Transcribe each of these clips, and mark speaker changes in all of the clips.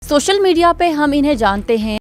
Speaker 1: Social media पे हम इन्हें जानते हैं।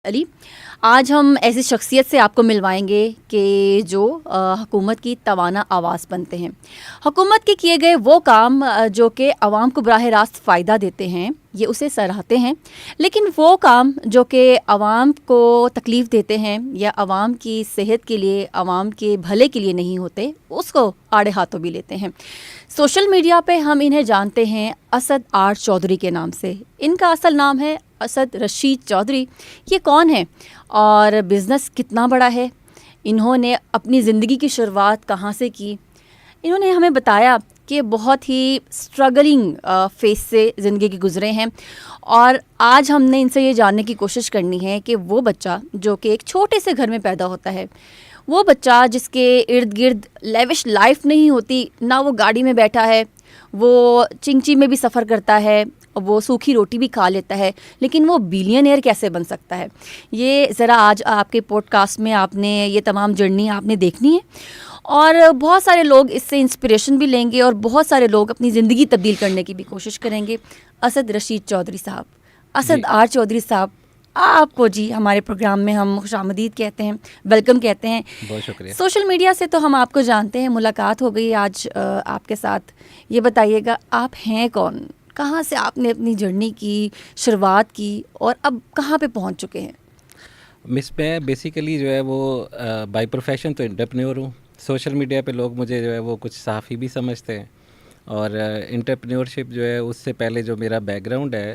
Speaker 1: अली, आज हम ऐसी शख्सियत से आपको मिलवाएंगे कि जो हुकूमत की तवाना आवाज़ बनते हैं। हुकूमत के किए गए वो काम जो कि आवाम को बराह रास्त फ़ायदा देते हैं, ये उसे सराहते हैं। लेकिन वो काम जो कि आवाम को तकलीफ़ देते हैं या आवाम की सेहत के लिए, आवाम के भले के लिए नहीं होते, उसको आड़े हाथों भी लेते हैं। सोशल मीडिया पे हम इन्हें जानते हैं असद आर चौधरी के नाम से। इनका असल नाम है असद रशीद चौधरी। ये कौन है और बिज़नेस कितना बड़ा है, इन्होंने अपनी ज़िंदगी की शुरुआत कहाँ से की, इन्होंने हमें बताया कि बहुत ही स्ट्रगलिंग फेस से ज़िंदगी के गुज़रे हैं। और आज हमने इनसे ये जानने की कोशिश करनी है कि वो बच्चा जो कि एक छोटे से घर में पैदा होता है, वो बच्चा जिसके इर्द गिर्द लेविश लाइफ नहीं होती, ना वो गाड़ी में बैठा है, वो चिंची में भी सफ़र करता है, वो सूखी रोटी भी खा लेता है, लेकिन वो बिलियनियर कैसे बन सकता है, ये ज़रा आज आपके पॉडकास्ट में आपने ये तमाम जर्नी आपने देखनी है। और बहुत सारे लोग इससे इंस्पिरेशन भी लेंगे और बहुत सारे लोग अपनी ज़िंदगी तब्दील करने की भी कोशिश करेंगे। असद रशीद चौधरी साहब, असद आर चौधरी साहब, आपको जी हमारे प्रोग्राम में हम खुशामदीद कहते हैं, वेलकम कहते हैं।
Speaker 2: बहुत शुक्रिया।
Speaker 1: सोशल मीडिया से तो हम आपको जानते हैं, मुलाकात हो गई आज आपके साथ। ये बताइएगा आप हैं कौन, कहाँ से आपने अपनी जर्नी की शुरुआत की और अब कहाँ पे पहुँच चुके हैं?
Speaker 2: मिस मैं बेसिकली जो है वो बाय प्रोफेशन तो एंटरप्रेन्योर हूँ। सोशल मीडिया पे लोग मुझे जो है वो कुछ सहाफ़ी भी समझते हैं, और एंटरप्रेन्योरशिप जो है उससे पहले जो मेरा बैकग्राउंड है,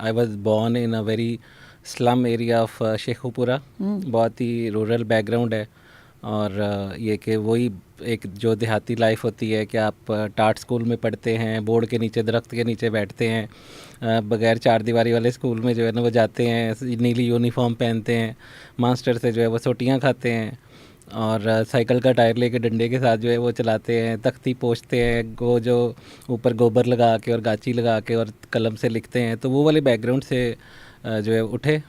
Speaker 2: I was born in a very slum area of Sheikhupura. बहुत ही रूरल बैकग्राउंड है, और ये कि वही एक जो देहाती लाइफ होती है कि आप टाट स्कूल में पढ़ते हैं, बोर्ड के नीचे दरख्त के नीचे बैठते हैं, बगैर चार दीवारी वाले स्कूल में जो है ना वो जाते हैं, नीली यूनिफॉर्म पहनते हैं, मास्टर से जो है वो सोटियाँ खाते हैं और साइकिल का टायर लेके डंडे के साथ जो है वो चलाते हैं, तख्ती पोंछते हैं, वो जो ऊपर गोबर लगा के और गाची लगा के और कलम से लिखते हैं। तो वो वाले बैकग्राउंड से जो है उठे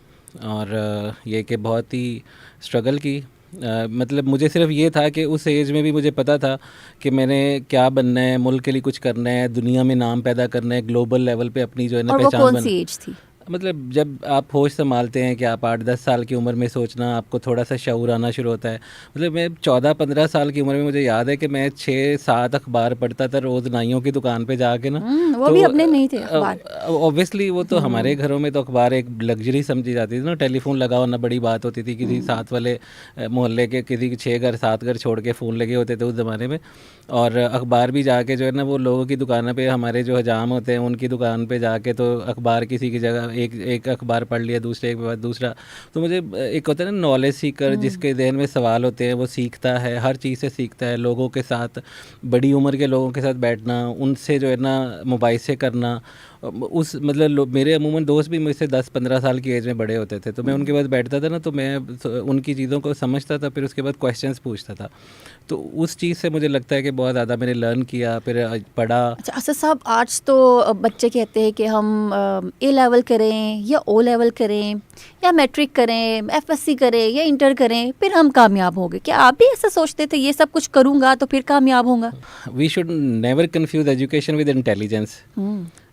Speaker 2: और ये कि बहुत ही स्ट्रगल की। मतलब मुझे सिर्फ ये था कि उस एज में भी मुझे पता था कि मैंने क्या बनना है, मुल्क के लिए कुछ करना है, दुनिया में नाम पैदा करना है, ग्लोबल लेवल पे अपनी जो है ना
Speaker 1: और वो
Speaker 2: पहचान
Speaker 1: कौन
Speaker 2: बना।
Speaker 1: सी एज थी?
Speaker 2: मतलब जब आप होश संभालते हैं कि आप 8-10 साल की उम्र में सोचना, आपको थोड़ा सा शऊर आना शुरू होता है। मतलब मैं 14-15 साल की उम्र में मुझे याद है कि मैं 6-7 अखबार पढ़ता था रोज़ नाइयों की दुकान पे जाके ना।
Speaker 1: वो
Speaker 2: तो
Speaker 1: भी अपने नहीं थे अखबार।
Speaker 2: ऑब्वियसली वो तो हमारे घरों में तो अखबार एक लग्जरी समझी जाती थी ना, टेलीफोन लगा होना बड़ी बात होती थी। किसी साथ वाले मोहल्ले के किसी के 6 घर 7 घर छोड़ के फ़ोन लगे होते थे उस ज़माने में। और अखबार भी जाके जो है ना वो लोगों की दुकानों पे, हमारे जो हजाम होते हैं उनकी दुकान पे जाके, तो अखबार किसी की जगह एक एक अखबार पढ़ लिया, दूसरे के बाद दूसरा। तो मुझे एक होता है ना नॉलेज सीकर, जिसके जहन में सवाल होते हैं वो सीखता है, हर चीज़ से सीखता है। लोगों के साथ, बड़ी उम्र के लोगों के साथ बैठना, उनसे जो है ना मुबाहिसे करना, उस मतलब मेरे अमूमन दोस्त भी मुझसे 10-15 साल की एज में बड़े होते थे, तो मैं उनके पास बैठता था ना, तो मैं उनकी चीज़ों को समझता था, फिर उसके बाद क्वेश्चंस पूछता था। तो उस चीज़ से मुझे लगता है कि बहुत ज़्यादा मैंने लर्न किया, फिर पढ़ा।
Speaker 1: अच्छा असद साहब, आज तो बच्चे कहते हैं कि हम ए लेवल करें या ओ लेवल करें या मैट्रिक करें, एफएससी करें या इंटर करें, फिर हम कामयाब होंगे। क्या आप भी ऐसा सोचते थे, ये सब कुछ करूँगा तो फिर कामयाब होऊंगा?
Speaker 2: We should never confuse education with intelligence.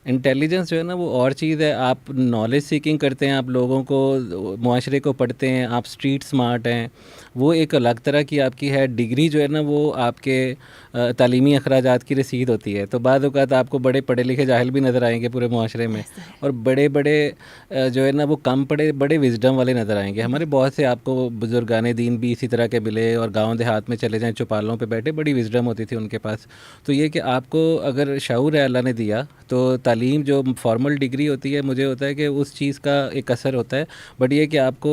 Speaker 2: Intelligence जो है ना वो और चीज़ है। आप नॉलेज सीकिंग करते हैं, आप लोगों को, मुआशरे को पढ़ते हैं, आप स्ट्रीट स्मार्ट हैं, वो एक अलग तरह की आपकी है। डिग्री जो है ना वो आपके तालीमी अखराजात की रसीद होती है। तो बाद औक़ात आपको बड़े पढ़े लिखे जाहिल भी नज़र आएंगे पूरे मुआशरे में, और बड़े बड़े जो है ना वो कम पढ़े बड़े विजडम वाले नज़र आएंगे। हमारे बहुत से आपको बुजुर्गान दीन भी इसी तरह के मिले, और गाँव देहात में चले जाएँ, चौपालों पर बैठे, बड़ी विजडम होती थी उनके पास। तो ये कि आपको अगर शऊर है अल्लाह ने दिया, तो तालीम जो फॉर्मल डिग्री होती है, मुझे होता है कि उस चीज़ का एक असर होता है, बट ये कि आपको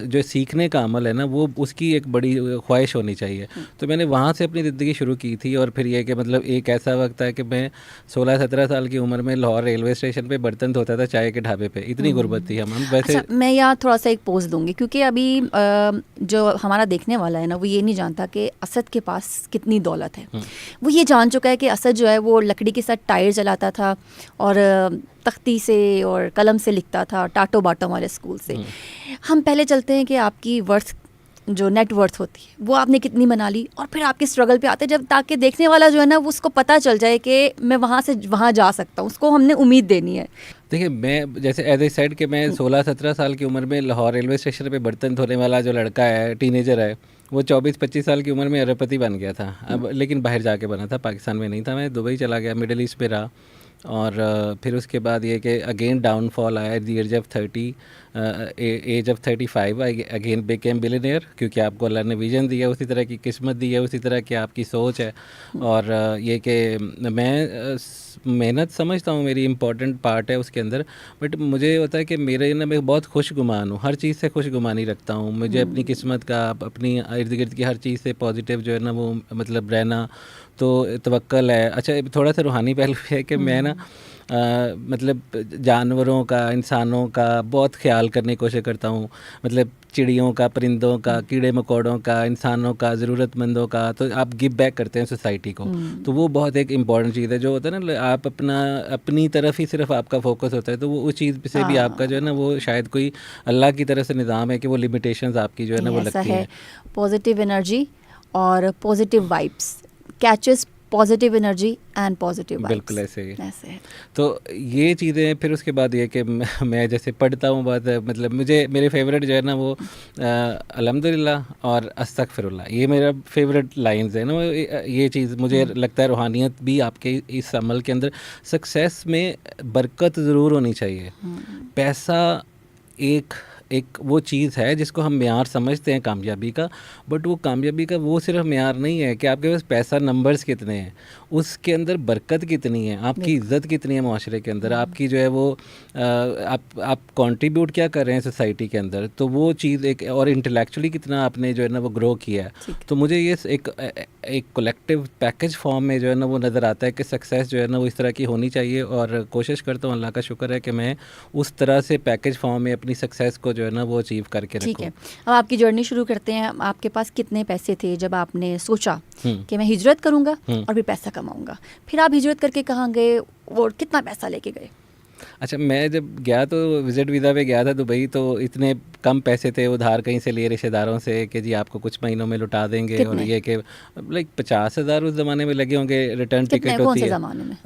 Speaker 2: जो सीखने का अमल है ना वो उसकी एक बड़ी ख्वाहिश होनी चाहिए। तो मैंने वहाँ से अपनी ज़िंदगी शुरू की थी। और फिर ये कि मतलब एक ऐसा वक्त है कि मैं 16-17 साल की उम्र में लाहौर रेलवे स्टेशन पे बर्तन धोता था चाय के ढाबे पे, इतनी गुर्बत थी हम वैसे।
Speaker 1: अच्छा, मैं यहाँ थोड़ा सा एक पोज दूंगी, क्योंकि अभी जो हमारा देखने वाला है ना वो ये नहीं जानता कि असद के पास कितनी दौलत है। वो ये जान चुका है कि असद जो है वो लकड़ी के साथ टायर जलाता था और तख्ती से और कलम से लिखता था, टाटो बाटो वाले स्कूल से। हम पहले चलते हैं कि आपकी वर्थ, जो नेट वर्थ होती है, वो आपने कितनी बना ली, और फिर आपके स्ट्रगल पे आते, जब ताकि देखने वाला जो है ना वो उसको पता चल जाए कि मैं वहाँ से वहाँ जा सकता हूँ, उसको हमने उम्मीद देनी है।
Speaker 2: देखिए, मैं जैसे एज ए सेड कि मैं 16-17 साल की उम्र में लाहौर रेलवे स्टेशन पे बर्तन धोने वाला जो लड़का है, टीनेजर है, वो 24-25 साल की उम्र में अरबपति बन गया था। अब लेकिन बाहर जाके बना था, पाकिस्तान में नहीं था। मैं दुबई चला गया, मिडल ईस्ट में रहा, और फिर उसके बाद ये कि अगेन डाउनफॉल आया at the age of 30, age of 35 I again became billionaire, क्योंकि आपको अल्लाह ने विजन दिया, उसी तरह की किस्मत दी है, उसी तरह की आपकी सोच है। और ये कि मैं मेहनत समझता हूँ मेरी इम्पॉर्टेंट पार्ट है उसके अंदर, बट मुझे होता है कि मेरे ना मैं बहुत खुशगुमान हूँ, हर चीज़ से खुशगुमानी रखता हूँ। मुझे अपनी किस्मत का, अपनी इर्द गिर्द की हर चीज़ से पॉजिटिव जो है ना वो मतलब रहना, तो तवक्कल है। अच्छा, थोड़ा सा रूहानी पहलू है कि मैं ना मतलब जानवरों का, इंसानों का बहुत ख्याल करने की कोशिश करता हूँ। मतलब चिड़ियों का, परिंदों का, कीड़े मकोड़ों का, इंसानों का, ज़रूरतमंदों का। तो आप गिव बैक करते हैं सोसाइटी को, तो वो बहुत एक इम्पॉर्टेंट चीज़ है। जो होता है ना, आप अपनी तरफ ही सिर्फ आपका फोकस होता है, तो वो उस चीज़ से भी आपका जो है ना वो शायद कोई अल्लाह की तरफ से निज़ाम है कि वो लिमिटेशंस आपकी जो है ना वो लगती है।
Speaker 1: पॉजिटिव एनर्जी और positive vibes catches positive energy and positive vibes.
Speaker 2: बिल्कुल ऐसे ही है। तो ये चीज़ें, फिर उसके बाद ये कि मैं जैसे पढ़ता हूँ बहुत, मतलब मुझे मेरे फेवरेट जो है ना वो अल्हम्दुलिल्लाह और अस्तगफिरुल्लाह, ये मेरा फेवरेट लाइंस है ना। ये चीज़ मुझे लगता है रूहानियत भी आपके इस अमल के अंदर, सक्सेस में बरकत ज़रूर होनी चाहिए। पैसा एक एक वो चीज़ है जिसको हम मेयार समझते हैं कामयाबी का, बट वो कामयाबी का वो सिर्फ मेयार नहीं है कि आपके पास पैसा नंबर्स कितने हैं, उसके अंदर बरकत कितनी है, आपकी इज़्ज़त कितनी है माशरे के अंदर, आपकी जो है वो आप कंट्रीब्यूट क्या कर रहे हैं सोसाइटी के अंदर, तो वो चीज़ एक, और इंटेलेक्चुअली कितना आपने जो है ना वो ग्रो किया है। तो मुझे ये एक कलेक्टिव पैकेज फॉर्म में जो है ना वो नज़र आता है कि सक्सेस जो है ना वो इस तरह की होनी चाहिए, और कोशिश करता हूँ, अल्लाह का शुक्र है कि मैं उस तरह से पैकेज फॉर्म में अपनी सक्सेस को जो है ना वो अचीव करके रखूँ।
Speaker 1: ठीक है, अब आपकी जर्नी शुरू करते हैं। आपके पास कितने पैसे थे जब आपने सोचा कि मैं हिजरत करूँगा और भी पैसा कमाऊँगा? फिर आप हिजरत करके कहाँ गए और कितना पैसा लेके गए?
Speaker 2: अच्छा, मैं जब गया तो विज़िट वीज़ा पे गया था दुबई, तो इतने कम पैसे थे, उधार कहीं से लिए रिश्तेदारों से कि जी आपको कुछ महीनों में लौटा देंगे, और ये कि लाइक 50,000 उस ज़माने में लगे होंगे, रिटर्न टिकट होती है।
Speaker 1: ज़माने में?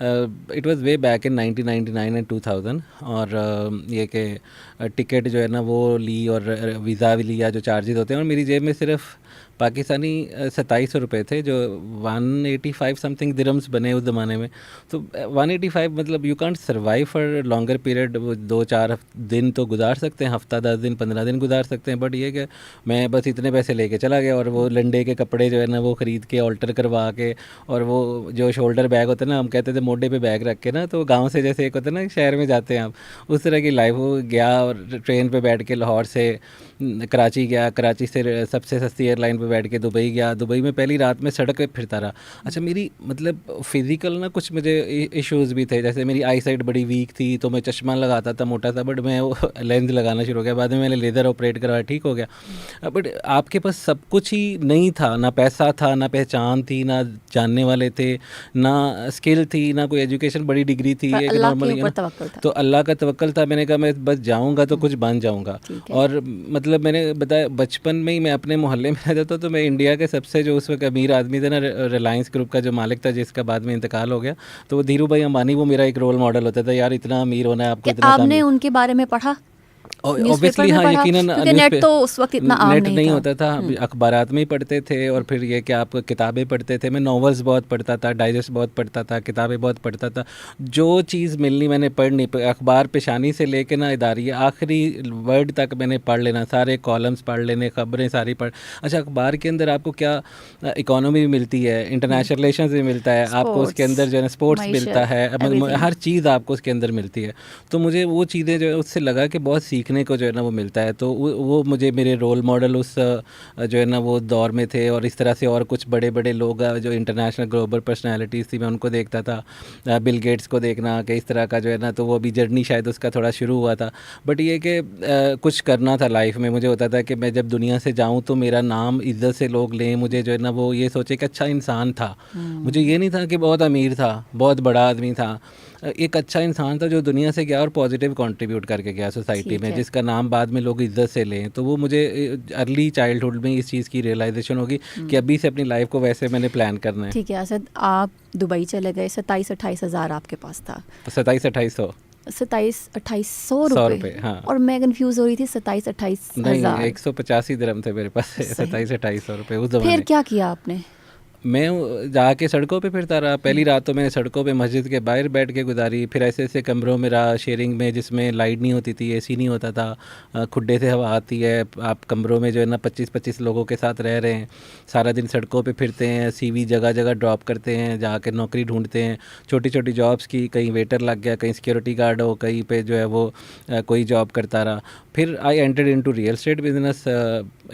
Speaker 2: It was way back in 1999 and 2000, और ये कि टिकट जो है ना वो ली, और वीज़ा भी लिया, जो चार्जेस होते हैं, और मेरी जेब में सिर्फ पाकिस्तानी 2700 रुपये थे, जो 185 समथिंग दिरम्स बने उस ज़माने में। तो 185 मतलब you can't survive for longer period, वो 2-4 दिन तो गुजार सकते हैं, हफ्ता 10 दिन 15 दिन गुजार सकते हैं, बट ये कि मैं बस इतने पैसे लेके चला गया, और वो लंडे के कपड़े जो है ना वो ख़रीद के ऑल्टर करवा के, और वो जो शोल्डर बैग होता है ना, हम कहते थे मोढे पे बैग रख के ना, तो गाँव से जैसे एक होता है ना शहर में जाते हैं आप, उस तरह की लाइफ हो गया। और ट्रेन पे बैठ के लाहौर से कराची गया, कराची से सबसे सस्ती एयरलाइन पे बैठ के दुबई गया, दुबई में पहली रात में सड़क पे फिरता रहा। अच्छा, मेरी मतलब फिज़िकल ना कुछ मुझे इश्यूज़ भी थे, जैसे मेरी आई साइट बड़ी वीक थी, तो मैं चश्मा लगाता था मोटा सा, बट मैं वो लेंस लगाना शुरू हो गया, बाद में मैंने लेज़र ऑपरेट करवाया, ठीक हो गया। बट आपके पास सब कुछ ही नहीं था, ना पैसा था, ना पहचान थी, ना जानने वाले थे, ना स्किल थी, ना कोई एजुकेशन बड़ी डिग्री थी, एक नॉर्मली, तो अल्लाह का तवक्कल था। मैंने कहा मैं बस जाऊँगा तो कुछ बन जाऊँगा। और मतलब मैंने बताया, बचपन में ही मैं अपने मोहल्ले में रहता था, तो मैं इंडिया के सबसे जो उस वक्त अमीर आदमी थे ना, रिलायंस ग्रुप का जो मालिक था, जिसका बाद में इंतकाल हो गया, तो वो धीरू भाई अंबानी, वो मेरा एक रोल मॉडल होता था, यार इतना अमीर होना है आपको, इतना
Speaker 1: आपने उनके बारे में पढ़ा?
Speaker 2: ऑब्वियसली हाँ, यकीनन,
Speaker 1: क्योंकि नेट तो उस वक्त इतना आम
Speaker 2: नहीं होता था, अखबारात में ही पढ़ते थे, और फिर ये कि आप किताबें पढ़ते थे। मैं नॉवेल्स बहुत पढ़ता था, डाइजेस्ट बहुत पढ़ता था, किताबें बहुत पढ़ता था, जो चीज़ मिलनी मैंने पढ़नी, अखबार पेशानी से लेके ना इदारी आखिरी वर्ड तक मैंने पढ़ लेना, सारे कॉलम्स पढ़ लेने, खबरें सारी पढ़। अच्छा, अखबार के अंदर आपको क्या इकोनॉमी भी मिलती है, इंटरनेशनल रिलेशंस भी मिलता है आपको, उसके अंदर जो है स्पोर्ट्स मिलता है, हर चीज़ आपको उसके अंदर मिलती है। तो मुझे वो चीज़ें जो है उससे लगा कि बहुत सीखने को जो है ना वो मिलता है, तो वो मुझे मेरे रोल मॉडल उस जो है ना वो दौर में थे। और इस तरह से और कुछ बड़े बड़े लोग जो इंटरनेशनल ग्लोबल पर्सनालिटीज़ थी, मैं उनको देखता था, बिल गेट्स को देखना कि इस तरह का जो है ना, तो वो भी जर्नी शायद उसका थोड़ा शुरू हुआ था। बट ये कि कुछ करना था लाइफ में, मुझे होता था कि मैं जब दुनिया से जाऊँ तो मेरा नाम इज्जत से लोग लें, मुझे जो है ना वो ये सोचे कि अच्छा इंसान था। मुझे ये नहीं था कि बहुत अमीर था, बहुत बड़ा आदमी था, एक अच्छा इंसान था जो दुनिया से गया और पॉजिटिव कंट्रीब्यूट करके गया सोसाइटी में, जिसका नाम बाद में लोग इज्जत से लें। तो वो मुझे अर्ली चाइल्डहुड में इस चीज़ की रियलाइजेशन होगी कि अभी से अपनी लाइफ को वैसे मैंने प्लान करना है।
Speaker 1: ठीक है असद, आप दुबई चले गए, 27-28 हज़ार आपके पास था।
Speaker 2: 27-28
Speaker 1: 27-28 रुपये, हाँ। और मैं कंफ्यूज हो रही थी, 27-28 हज़ार,
Speaker 2: 185 दिरहम थे मेरे पास, 27-28 रुपये उस ज़माने।
Speaker 1: फिर क्या किया आपने?
Speaker 2: मैं जाके सड़कों पे फिरता रहा। पहली रात तो मैंने सड़कों पे मस्जिद के बाहर बैठ के गुजारी, फिर ऐसे ऐसे कमरों में रहा, शेयरिंग में, जिसमें लाइट नहीं होती थी, एसी नहीं होता था, खुड्डे से हवा आती है, आप कमरों में जो है ना 25-25 लोगों के साथ रह रहे हैं, सारा दिन सड़कों पे फिरते हैं, सीवी जगह जगह ड्रॉप करते हैं, जाके नौकरी ढूंढते हैं, छोटी छोटी जॉब्स की, कहीं वेटर लग गया, कहीं सिक्योरिटी गार्ड हो, कहीं पे जो है वो कोई जॉब करता रहा। फिर I entered into real estate business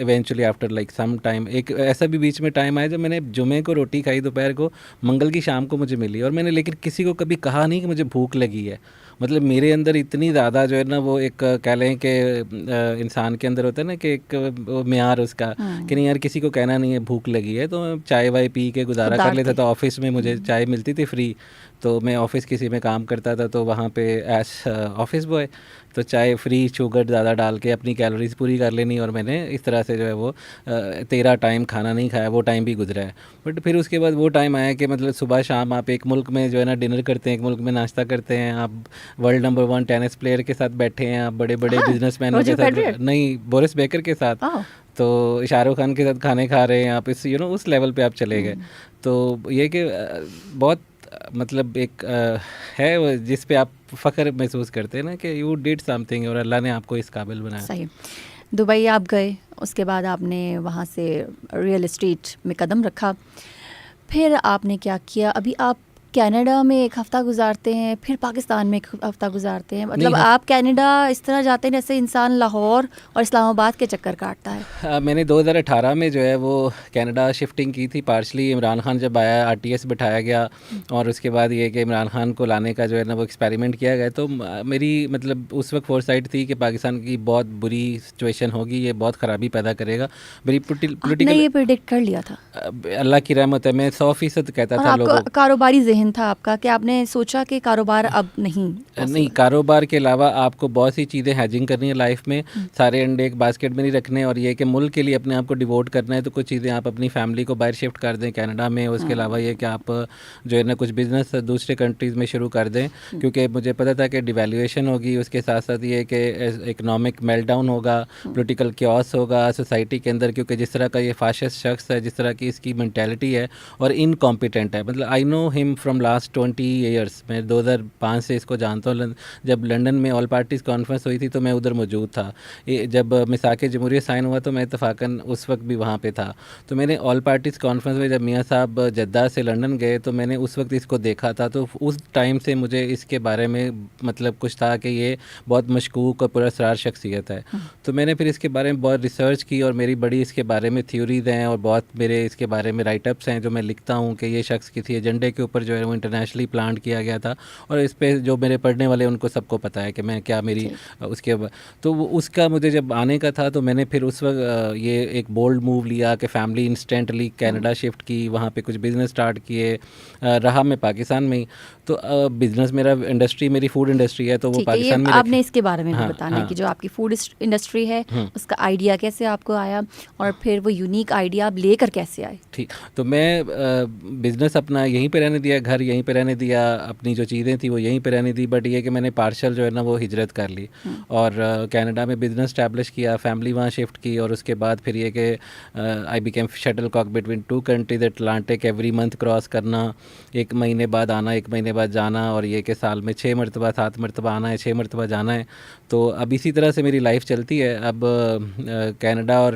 Speaker 2: eventually after like some time. एक ऐसा भी बीच में टाइम आया जब मैंने जुमे को रोटी खाई दोपहर को, मंगल की शाम को मुझे मिली, और मैंने लेकिन किसी को कभी कहा नहीं कि मुझे भूख लगी है। मतलब मेरे अंदर इतनी ज़्यादा जो है ना वो एक कह लें कि इंसान के अंदर होता है ना कि एक म्यार उसका कि नहीं यार किसी को कहना नहीं है भूख लगी है, तो चाय वाय पी के गुजारा कर लेता था। ऑफिस में मुझे चाय मिलती थी फ्री, तो मैं ऑफिस किसी में काम करता था, तो वहाँ पे एज ऑफिस बॉय तो चाय फ्री, शुगर ज़्यादा डाल के अपनी कैलोरीज पूरी कर लेनी, और मैंने इस तरह से जो है वो 13 टाइम खाना नहीं खाया, वो टाइम भी गुजरा है। बट फिर उसके बाद वो टाइम आया कि मतलब सुबह शाम आप एक मुल्क में जो है ना डिनर करते हैं, एक मुल्क में नाश्ता करते हैं, आप वर्ल्ड नंबर 1 टेनिस प्लेयर के साथ बैठे हैं, आप बड़े बड़े बिजनेसमैनों के साथ, नहीं बोरिस बेकर के साथ, तो शाहरुख खान के साथ खाने खा रहे हैं आप, इस उस लेवल पे आप चले गए। तो ये कि बहुत मतलब एक है जिस पे आप फ़ख्र महसूस करते हैं ना कि यू डिड समथिंग और अल्लाह ने आपको इस काबिल बनाया।
Speaker 1: सही। दुबई आप गए, उसके बाद आपने वहाँ से रियल एस्टेट में कदम रखा, फिर आपने क्या किया? अभी आप कनाडा में एक हफ़्ता गुजारते हैं, फिर पाकिस्तान में एक हफ़्ता गुजारते हैं, मतलब
Speaker 2: नहीं,
Speaker 1: आप कनाडा इस तरह जाते हैं जैसे इंसान लाहौर और इस्लामाबाद के चक्कर काटता है।
Speaker 2: मैंने 2018 में जो है वो कनाडा शिफ्टिंग की थी पार्शली। इमरान खान जब आया, आरटीएस बिठाया गया और उसके बाद ये कि इमरान खान को लाने का जो है ना वो एक्सपेरिमेंट किया गया। तो मेरी मतलब उस वक्त फोरसाइट थी कि पाकिस्तान की बहुत बुरी सिचुएशन होगी, ये बहुत ख़राबी पैदा करेगा। मेरी
Speaker 1: आपने
Speaker 2: पोलिटिकल,
Speaker 1: ये प्रिडिक्ट कर लिया था?
Speaker 2: अल्लाह की रहमत है, मैं 100% कहता
Speaker 1: और
Speaker 2: था
Speaker 1: आपका
Speaker 2: लोगों।
Speaker 1: कारोबारी जहन था आपका कि आपने सोचा कि कारोबार अब नहीं
Speaker 2: नहीं,
Speaker 1: possible?
Speaker 2: कारोबार के अलावा आपको बहुत सी चीज़ें हैजिंग करनी है लाइफ में। सारे अंडे एक बास्केट में नहीं रखने, और ये कि मुल्क के लिए अपने आप को डिवोट करना है तो कुछ चीज़ें आप अपनी फैमिली को बाहर शिफ्ट कर दें कनाडा में। उसके अलावा ये कि आप जो है ना कुछ बिजनेस दूसरे कंट्रीज़ में शुरू कर दें, क्योंकि मुझे पता था कि डिवैल्यूएशन होगी, उसके साथ साथ ये कि इकनॉमिक मेल्टडाउन होगा, पॉलिटिकल क्योस होगा सोसाइटी के अंदर, क्योंकि जिस तरह का ये फाशिस्ट शख्स है, जिस तरह की इसकी मेंटालिटी है और इनकॉम्पिटेंट है। मतलब I know him from last 20 years. मैं 2005 से इसको जानता हूँ। जब लंदन में ऑल पार्टीज़ कॉन्फ्रेंस हुई थी तो मैं उधर मौजूद था। जब मिसाक जमहूरियत साइन हुआ तो मैं इत्तफाकन उस वक्त भी वहाँ पे था। तो मैंने ऑल पार्टीज़ कॉन्फ्रेंस में जब मियाँ साहब जद्दा से लंदन गए तो मैंने उस वक्त इसको देखा था। तो उस टाइम से मुझे इसके बारे में मतलब कुछ था कि ये बहुत मशकूक और पुरअसरार शख्सियत है। तो मैंने फिर इसके बारे में बहुत रिसर्च की और मेरी बड़ी इसके बारे में थ्योरीज हैं और बहुत मेरे इसके बारे में राइटअप्स हैं जो मैं लिखता हूँ कि ये शख्स किसी एजेंडे के ऊपर जो है वो इंटरनेशनली प्लान किया गया था। और इस पे जो मेरे पढ़ने वाले उनको सबको पता है कि मैं क्या मेरी उसके तो उसका मुझे जब आने का था तो मैंने फिर उस वक्त ये एक बोल्ड मूव लिया कि फैमिली इंस्टेंटली कनाडा शिफ्ट की, वहाँ पे कुछ बिज़नेस स्टार्ट किए। रहा मैं पाकिस्तान में ही, तो बिज़नेस मेरा इंडस्ट्री मेरी फूड इंडस्ट्री है तो वो
Speaker 1: ठीक है, ये
Speaker 2: पाकिस्तान में
Speaker 1: आपने इसके बारे में भी
Speaker 2: हाँ,
Speaker 1: बताना है
Speaker 2: हाँ।
Speaker 1: कि जो आपकी फूड इंडस्ट्री है उसका आइडिया कैसे आपको आया और फिर वो यूनिक आइडिया आप लेकर कैसे आए?
Speaker 2: ठीक, तो मैं बिज़नेस अपना यहीं पे रहने दिया, घर यहीं पे रहने दिया, अपनी जो चीज़ें थी वो यहीं पे रहने दी। बट ये कि मैंने पार्शल जो है ना वो हिजरत कर ली और कनाडा में बिज़नेस स्टैब्लिश किया, फैमिली वहाँ शिफ्ट की। और उसके बाद फिर ये कि I became shuttlecock between 2 countries, Atlantic, every month cross करना, 1 महीने बाद आना, 1 महीने बाद जाना, और ये कि साल में 6 मरतबा 7 मरतबा आना है, 6 मरतबा जाना है। तो अब इसी तरह से मेरी लाइफ चलती है। अब कनाडा और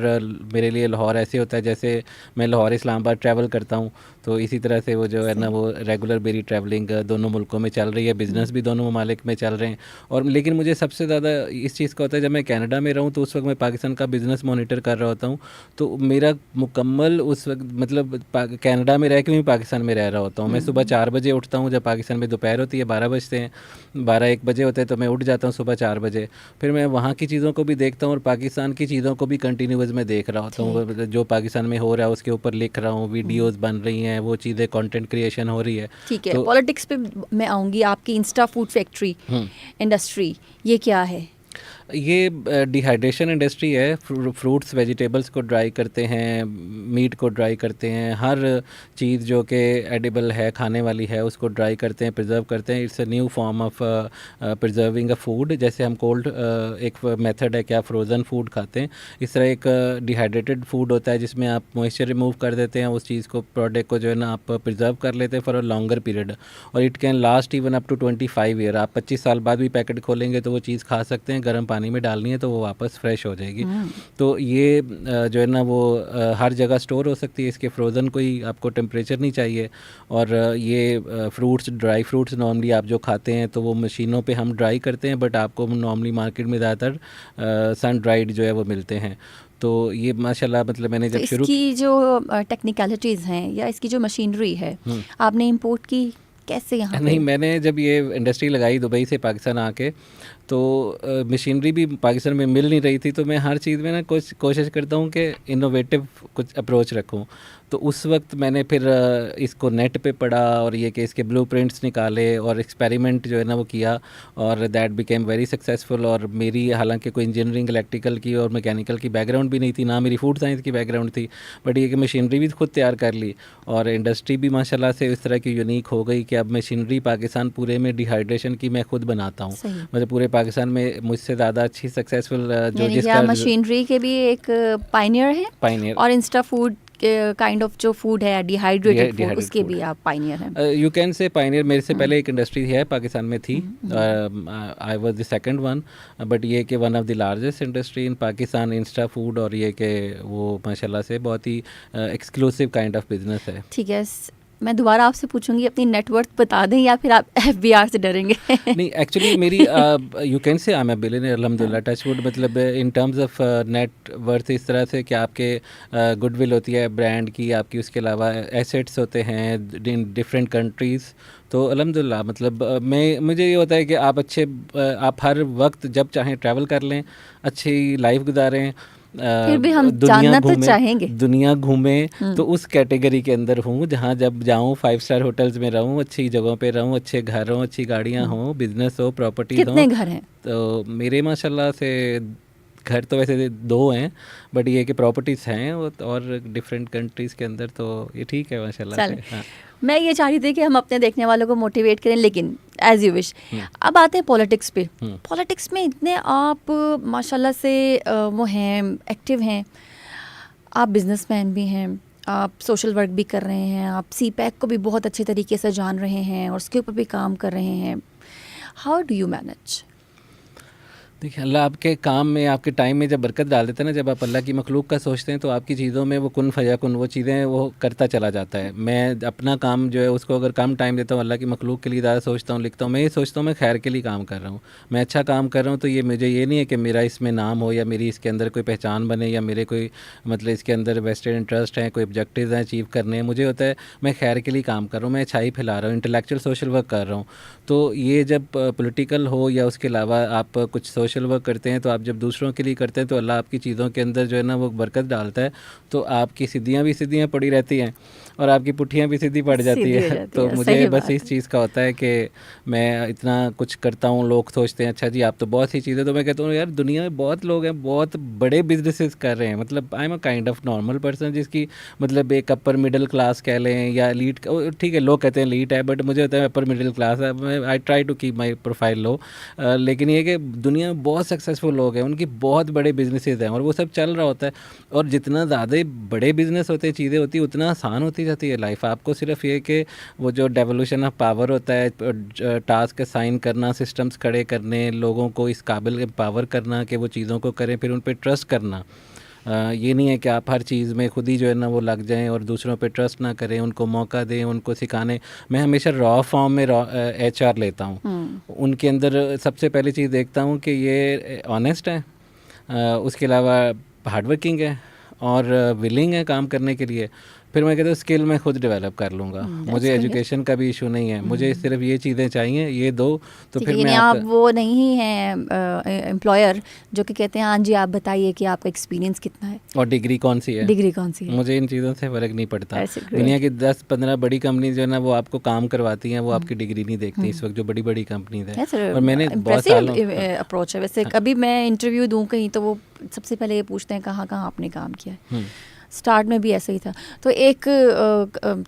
Speaker 2: मेरे लिए लाहौर ऐसे होता है जैसे मैं लाहौर इस्लामाबाद ट्रैवल करता हूँ, तो इसी तरह से वो जो है ना वो रेगुलर मेरी ट्रैवलिंग दोनों मुल्कों में चल रही है, बिज़नेस भी दोनों ममालिक में चल रहे हैं। और लेकिन मुझे सबसे ज़्यादा इस चीज़ का होता है जब मैं कनाडा में रहूँ तो उस वक्त मैं पाकिस्तान का बिज़नेस मॉनिटर कर रहा होता हूँ, तो मेरा मुकम्मल उस वक्त मतलब कनाडा में रह के भी पाकिस्तान में रह रहा होता हूँ। मैं सुबह 4 बजे उठता हूँ, जब पाकिस्तान में दोपहर होती है 12 बजते हैं, 12-1 बजे होते हैं, तो मैं उठ जाता हूँ सुबह 4 बजे। फिर मैं वहाँ की चीज़ों को भी देखता हूँ और पाकिस्तान की चीज़ों को भी कंटिन्यूस में देख रहा होता हूँ। जो पाकिस्तान में हो रहा है उसके ऊपर लिख रहा हूँ, वीडियोस बन रही हैं, वो चीज़ें कंटेंट क्रिएशन हो रही है।
Speaker 1: ठीक है,
Speaker 2: तो
Speaker 1: पॉलिटिक्स पे मैं आऊँगी। आपकी इंस्टा फूड फैक्ट्री इंडस्ट्री ये क्या है?
Speaker 2: ये डिहाइड्रेशन इंडस्ट्री है। फ्रूट्स वेजिटेबल्स को ड्राई करते हैं, मीट को ड्राई करते हैं, हर चीज़ जो कि एडिबल है, खाने वाली है, उसको ड्राई करते हैं, प्रिजर्व करते हैं। It's a new form of preserving a food. जैसे हम कोल्ड एक मेथड है कि आप फ्रोज़न फूड खाते हैं, इस तरह एक डिहाइड्रेटेड फूड होता है जिसमें आप मॉइस्चर रिमूव कर देते हैं, उस चीज़ को प्रोडक्ट को जो है ना आप प्रिजर्व कर लेते हैं फॉर अ लॉन्गर पीरियड, और it can last even up to 25 year. आप 25 साल बाद भी पैकेट खोलेंगे तो वो चीज़ खा सकते हैं, गर्म पानी में डालनी है तो वो वापस फ्रेश हो जाएगी। तो ये जो है ना वो हर जगह स्टोर हो सकती है, इसके फ्रोज़न कोई आपको टेम्परेचर नहीं चाहिए। और ये फ्रूट्स, ड्राई फ्रूट्स नॉर्मली आप जो खाते हैं तो वो मशीनों पे हम ड्राई करते हैं, बट आपको नॉर्मली मार्केट में ज़्यादातर सन ड्राइड जो है वो मिलते हैं। तो ये माशाल्लाह मतलब मैंने
Speaker 1: तो
Speaker 2: जब शुरू
Speaker 1: इसकी जो टेक्निकलिटीज़ हैं या इसकी जो मशीनरी है आपने इंपोर्ट की कैसे यहाँ
Speaker 2: नहीं,
Speaker 1: पे?
Speaker 2: मैंने जब ये इंडस्ट्री लगाई दुबई से पाकिस्तान आके, तो मशीनरी भी पाकिस्तान में मिल नहीं रही थी, तो मैं हर चीज़ में ना कोशिश करता हूँ कि इनोवेटिव कुछ अप्रोच रखूँ। तो उस वक्त मैंने फिर इसको नेट पे पढ़ा और ये कि इसके ब्लूप्रिंट्स निकाले और एक्सपेरिमेंट जो है ना वो किया, और दैट बिकेम वेरी सक्सेसफुल। और मेरी हालांकि कोई इंजीनियरिंग, इलेक्ट्रिकल की और मैकेनिकल की बैकग्राउंड भी नहीं थी, ना मेरी फूड साइंस की बैकग्राउंड थी, बट ये कि मशीनरी भी खुद तैयार कर ली और इंडस्ट्री भी माशाल्लाह से इस तरह की यूनिक हो गई कि अब मशीनरी पाकिस्तान पूरे में डिहाइड्रेशन की मैं खुद बनाता हूँ। मतलब पूरे पाकिस्तान में मुझसे ज़्यादा अच्छी सक्सेसफुल जो
Speaker 1: यानी कि
Speaker 2: जिसका
Speaker 1: आप मशीनरी के भी एक पाइनियर हैं
Speaker 2: पाइनियर
Speaker 1: और इंस्टा फूड काइंड ऑफ जो फूड है डिहाइड्रेटेड फूड
Speaker 2: डिहाइड्रेटेड
Speaker 1: उसके
Speaker 2: फूड
Speaker 1: भी आप पाइनियर हैं।
Speaker 2: यू कैन से पाइनियर। मेरे से पहले एक इंडस्ट्री है पाकिस्तान में थी, I was the second one, but ये कि one of the largest industry in Pakistan Insta food, और ये कि वो माशाल्लाह से बहुत ही एक्सक्लूसिव काइंड ऑफ बिजनेस है।
Speaker 1: ठीक है, मैं दोबारा आपसे पूछूंगी अपनी नेटवर्थ बता दें या फिर आप एफबीआर से डरेंगे?
Speaker 2: नहीं, एक्चुअली मेरी you can say I am a billionaire अल्हम्दुलिल्लाह, टचवुड, मतलब in terms of net worth इस तरह से कि आपके गुडविल होती है ब्रांड की आपकी, उसके अलावा एसेट्स होते हैं इन डिफरेंट कंट्रीज़, तो अल्हम्दुलिल्लाह मतलब मुझे ये होता है कि आप आप हर वक्त जब चाहें ट्रैवल कर लें, अच्छी लाइफ गुजारें,
Speaker 1: फिर भी हम जानना तो चाहेंगे,
Speaker 2: दुनिया घूमें, तो उस कैटेगरी के अंदर हूँ जहाँ जब जाऊँ 5 स्टार होटल्स में रहूँ, अच्छी जगहों पे रहूँ, अच्छे घर हों, अच्छी गाड़ियाँ हों, बिजनेस हो, प्रॉपर्टी हो।
Speaker 1: कितने घर हैं?
Speaker 2: तो मेरे माशाल्लाह से घर तो वैसे 2 हैं, बट ये कि प्रॉपर्टीज़ हैं और डिफरेंट कंट्रीज़ के अंदर, तो ये ठीक है माशाल्लाह से। हाँ।
Speaker 1: मैं ये चाह रही थी कि हम अपने देखने वालों को मोटिवेट करें, लेकिन एज यू विश। अब आते हैं पॉलिटिक्स पे। पॉलिटिक्स में इतने आप माशाल्लाह से वो हैं, एक्टिव हैं, आप बिजनेसमैन भी हैं, आप सोशल वर्क भी कर रहे हैं, आप सीपैक को भी बहुत अच्छे तरीके से जान रहे हैं और उसके ऊपर भी काम कर रहे हैं। How do you manage?
Speaker 2: देखिए, अल्लाह आपके काम में, आपके टाइम में जब बरकत डाल देता है ना, जब आप अल्लाह की मखलूक का सोचते हैं तो आपकी चीज़ों में वो कुन फयाकुन वो चीज़ें वो करता चला जाता है। मैं अपना काम जो है उसको अगर कम टाइम देता हूँ, अल्लाह की मखलूक के लिए ज़्यादा सोचता हूँ, लिखता हूँ, मैं ये सोचता हूँ मैं खैर के लिए काम कर रहा हूँ, मैं अच्छा काम कर रहा हूँ, तो ये मुझे ये नहीं है कि मेरा इसमें नाम हो या मेरी इसके अंदर कोई पहचान बने या मेरे कोई मतलब इसके अंदर वेस्टेड इंटरेस्ट हैं, कोई ऑब्जेक्टिव्स हैं अचीव करने हैं। मुझे होता है मैं खैर के लिए काम कर रहा हूँ, मैं अच्छाई फैला रहा हूँ, इंटेलेक्चुअल सोशल वर्क कर रहा हूँ। तो ये जब पॉलिटिकल हो या उसके अलावा आप कुछ सोशल वर्क करते हैं, तो आप जब दूसरों के लिए करते हैं तो अल्लाह आपकी चीज़ों के अंदर जो है ना वो बरकत डालता है, तो आपकी सीधियाँ भी सीधियाँ पड़ी रहती हैं और आपकी पुट्ठियाँ भी सीधी पड़ जाती है। तो मुझे बस इस चीज़ का होता है कि मैं इतना कुछ करता हूँ, लोग सोचते हैं अच्छा जी आप तो बहुत सी चीज़ें, तो मैं कहता हूँ यार दुनिया में बहुत लोग हैं, बहुत बड़े बिजनेसेस कर रहे हैं, मतलब I am a kind of normal person जिसकी मतलब एक अपर मिडिल क्लास कह लें या एलीट, ठीक है लोग कहते हैं एलीट है, बट मुझे होता है अपर मिडिल क्लास है, मैं I try to keep my profile low, लेकिन ये कि दुनिया में बहुत सक्सेसफुल लोग हैं, उनकी बहुत बड़े बिजनेसेस हैं और वो सब चल रहा होता है। और जितना ज़्यादा बड़े बिजनेस होते हैं, चीज़ें होती है, उतना आसान होती जाती है लाइफ। आपको सिर्फ ये कि वो जो डेवोल्यूशन ऑफ पावर होता है, टास्क असाइन करना, सिस्टम्स खड़े करने, लोगों को इस काबिल पावर करना कि वो चीज़ों को करें, फिर उन पर ट्रस्ट करना। ये नहीं है कि आप हर चीज़ में खुद ही जो है ना वो लग जाएं और दूसरों पे ट्रस्ट ना करें, उनको मौका दें, उनको सिखाने। मैं हमेशा रॉ फॉर्म में HR लेता हूँ, उनके अंदर सबसे पहली चीज़ देखता हूँ कि ये ऑनेस्ट है, उसके अलावा हार्ड वर्किंग है और विलिंग है काम करने के लिए। फिर मैं कहता हूँ स्किल मैं खुद डेवलप कर लूँगा, मुझे एजुकेशन का भी इशू नहीं है, मुझे सिर्फ ये चीज़ें चाहिए, ये दो, तो फिर मैं
Speaker 1: आप वो नहीं हैं एम्प्लॉयर जो कि कहते हैं हाँ जी आप बताइए कि आपका एक्सपीरियंस कितना है
Speaker 2: और डिग्री कौन सी है, मुझे इन चीज़ों से फ़र्क नहीं पड़ता। दुनिया की 10-15 बड़ी कंपनी जो है ना वो आपको काम करवाती हैं, वो आपकी डिग्री नहीं देखती इस वक्त, जो बड़ी बड़ी कंपनीज है। और मैंने बहुत सालों
Speaker 1: अप्रोच है वैसे, कभी मैं इंटरव्यू दूँ कहीं तो वो सबसे पहले ये पूछते हैं कहाँ आपने काम किया है। स्टार्ट में भी ऐसा ही था। तो एक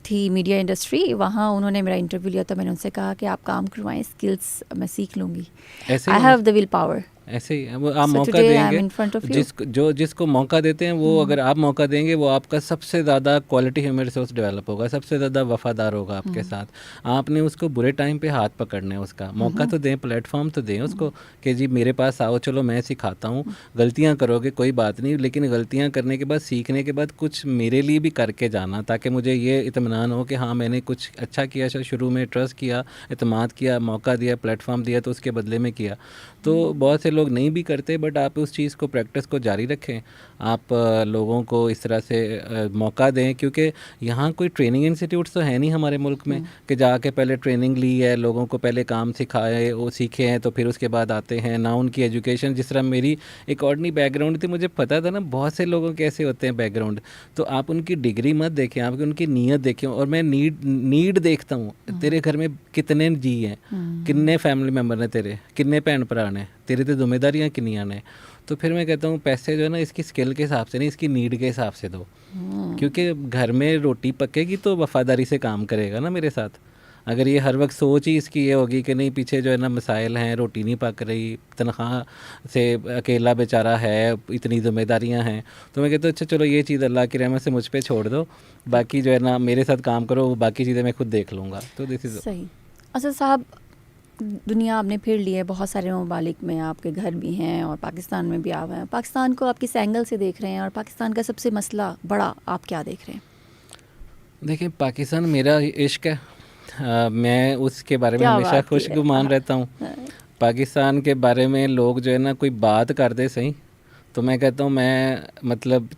Speaker 1: थी मीडिया इंडस्ट्री, वहाँ उन्होंने मेरा इंटरव्यू लिया, तो मैंने उनसे कहा कि आप काम करवाएं, स्किल्स मैं सीख लूँगी, I have the will power.
Speaker 2: ऐसे ही वो आप मौका देंगे, जिसको मौका देते हैं वो अगर आप मौका देंगे वो आपका सबसे ज़्यादा क्वालिटी ह्यूमन रिसोर्स डेवलप होगा, सबसे ज़्यादा वफादार होगा आपके साथ। आपने उसको बुरे टाइम पे हाथ पकड़ना है, उसका मौका तो दें, प्लेटफॉर्म तो दें उसको कि जी मेरे पास आओ, चलो मैं सिखाता हूँ, गलतियाँ करोगे कोई बात नहीं, लेकिन गलतियाँ करने के बाद, सीखने के बाद कुछ मेरे लिए भी करके जाना, ताकि मुझे ये इत्मीनान हो कि हाँ मैंने कुछ अच्छा किया, शुरू में ट्रस्ट किया, इत्मीनान किया, मौका दिया, प्लेटफॉर्म दिया, तो उसके बदले में किया। तो बहुत से लोग नहीं भी करते, बट आप उस चीज़ को, प्रैक्टिस को जारी रखें, आप लोगों को इस तरह से मौका दें, क्योंकि यहाँ कोई ट्रेनिंग इंस्टीट्यूट्स तो है नहीं हमारे मुल्क में कि जाके पहले ट्रेनिंग ली है, लोगों को पहले काम सिखाए, वो सीखे हैं तो फिर उसके बाद आते हैं ना। उनकी एजुकेशन, जिस तरह मेरी एक ऑर्डिनरी बैकग्राउंड थी, मुझे पता था ना बहुत से लोगों के ऐसे होते हैं बैकग्राउंड, तो आप उनकी डिग्री मत देखें, आप उनकी नीयत देखें। और मैं नीड देखता हूँ, तेरे घर में कितने जी हैं, कितने फैमिली मेम्बर ने तेरे, कितने भैन भरा ने, तेरी तो जिम्मेदारियाँ कितनियाँ ने। तो फिर मैं कहता हूँ पैसे जो है ना इसकी स्किल के हिसाब से नहीं, इसकी नीड के हिसाब से दो, क्योंकि घर में रोटी पकेगी तो वफादारी से काम करेगा ना मेरे साथ। अगर ये हर वक्त सोच ही इसकी ये होगी कि नहीं पीछे जो है ना मसाइल हैं, रोटी नहीं पक रही, तनख्वाह से अकेला बेचारा है, इतनी जिम्मेदारियां हैं, तो मैं कहता हूँ अच्छा चलो ये चीज़ अल्लाह की रहमत से मुझ पे छोड़ दो, बाकी जो है ना मेरे साथ काम करो, वो बाकी चीज़ें मैं खुद देख लूँगा। तो दिस इज़
Speaker 1: सही। असद साहब, दुनिया आपने फिर ली है, बहुत सारे ममालिक में आपके घर भी हैं और पाकिस्तान में भी आप हैं। पाकिस्तान को आप किस एंगल से देख रहे हैं और पाकिस्तान का सबसे मसला बड़ा आप क्या देख रहे हैं?
Speaker 2: देखिए, पाकिस्तान मेरा इश्क है, मैं उसके बारे में
Speaker 1: क्या
Speaker 2: हमेशा
Speaker 1: बात की है।
Speaker 2: खुशगुमान रहता हूँ। पाकिस्तान के बारे में लोग जो है ना कोई बात कर दे सही, तो मैं कहता हूँ मैं मतलब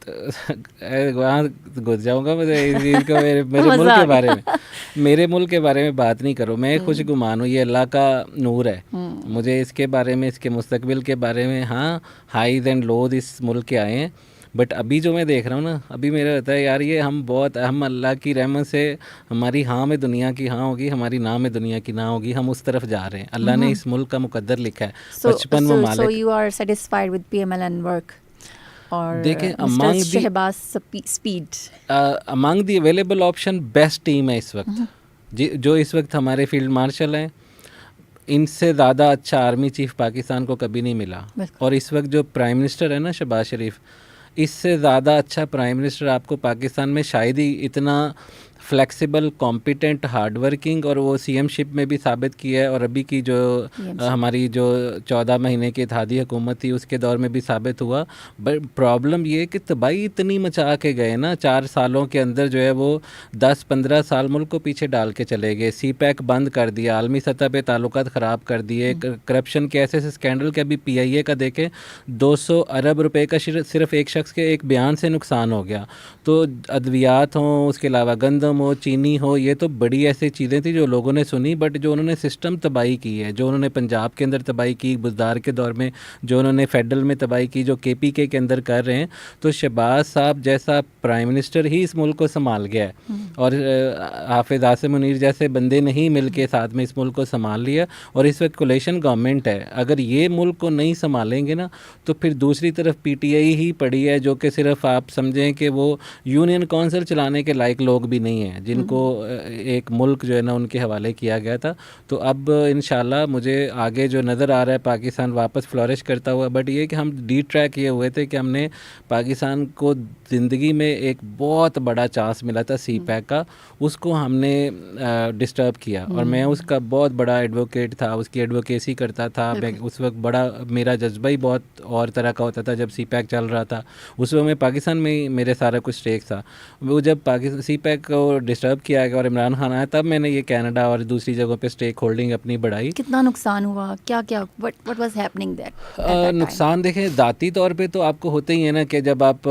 Speaker 2: वहाँ घुस जाऊँगा, मुझे इस चीज़ को मेरे मेरे मुल्क
Speaker 1: मज़ा आ
Speaker 2: के बारे
Speaker 1: गया।
Speaker 2: में मेरे मुल्क के बारे में बात नहीं करो। मैं खुशगुमान हूँ, ये अल्लाह का नूर है। मुझे इसके बारे में, इसके मुस्तकबिल के बारे में, हाँ हाईज एंड लोज इस मुल्क के आए हैं, बट अभी जो मैं देख रहा हूँ ना, अभी मेरा रहता है यार ये हम अल्लाह की रहमत से हमारी हाँ में दुनिया की हाँ होगी, हमारी ना में दुनिया की ना होगी, हम उस तरफ जा रहे हैं। अल्लाह ने इस मुल्क का मुकद्दर लिखा है। 55
Speaker 1: So
Speaker 2: ममालिक।
Speaker 1: you are satisfied with PMLN work और
Speaker 2: देखें,
Speaker 1: mister Shahbaz speed?
Speaker 2: Among the available option best team है इस वक्त, जो इस वक्त हमारे फील्ड मार्शल हैं, इनसे ज़्यादा अच्छा आर्मी चीफ पाकिस्तान को कभी नहीं मिला। और इस वक्त जो प्राइम मिनिस्टर है ना शहबाज शरीफ, इससे ज़्यादा अच्छा प्राइम मिनिस्टर आपको पाकिस्तान में शायद ही इतना फ्लेक्सिबल, कॉम्पिटेंट, हार्ड वर्किंग, और वो सीएमशिप में भी साबित किया है, और अभी की जो हमारी जो 14 महीने की इत्तेहादी हुकूमत थी उसके दौर में भी साबित हुआ। बट प्रॉब्लम ये है कि तबाही इतनी मचा के गए ना 4 सालों के अंदर, जो है वो 10-15 साल मुल्क को पीछे डाल के चले गए। सीपैक बंद कर दिया, आलमी सतह पे ताल्लुकात ख़राब कर दिए, करप्शन के ऐसे स्कैंडल के, अभी PIA का देखें 200 अरब रुपए का सिर्फ एक शख्स के एक बयान से नुकसान हो गया। तो अद्वियात हों, उसके अलावा गंदम हो, चीनी हो, ये तो बड़ी ऐसी चीज़ें थी जो लोगों ने सुनी, बट जो उन्होंने सिस्टम तबाही की है, जो उन्होंने पंजाब के अंदर तबाही की बुज़दार के दौर में, जो उन्होंने फेडरल में तबाही की, जो KPK के अंदर कर रहे हैं, तो शहबाज साहब जैसा प्राइम मिनिस्टर ही इस मुल्क को संभाल गया है, और हाफिज़ आसिम मुनीर जैसे बंदे ने ही मिल के साथ में इस मुल्क को संभाल लिया। और इस वक्त कोलेशन गवर्नमेंट है, अगर ये मुल्क को नहीं संभालेंगे ना, तो फिर दूसरी तरफ PTI ही पड़ी है, जो कि सिर्फ आप समझें कि वो यूनियन काउंसिल चलाने के लायक लोग भी नहीं हैं, जिनको एक मुल्क जो है ना उनके हवाले किया गया था। तो अब इंशाल्लाह मुझे आगे जो नज़र आ रहा है पाकिस्तान वापस फ्लोरिश करता हुआ, बट ये कि हम डिट्रैक किए हुए थे कि हमने पाकिस्तान को ज़िंदगी में एक बहुत बड़ा चांस मिला था सीपैक का, उसको हमने डिस्टर्ब किया। और मैं उसका बहुत बड़ा एडवोकेट था, उसकी एडवोकेसी करता था। उस वक्त बड़ा मेरा जज्बा ही बहुत और तरह का होता था जब सीपैक चल रहा था। उस वक्त मैं पाकिस्तान में ही मेरे सारा कुछ स्टेक था। वो जब पाकिस्तान सीपैक को डिस्टर्ब किया गया और इमरान खान आया, तब मैंने ये कनाडा और दूसरी जगहों पे स्टेक होल्डिंग अपनी बढ़ाई।
Speaker 1: कितना नुकसान हुआ, क्या क्या व्हाट वाज हैपनिंग देयर?
Speaker 2: नुकसान देखें ज़ाती तौर पे तो आपको होते ही है ना, कि जब आप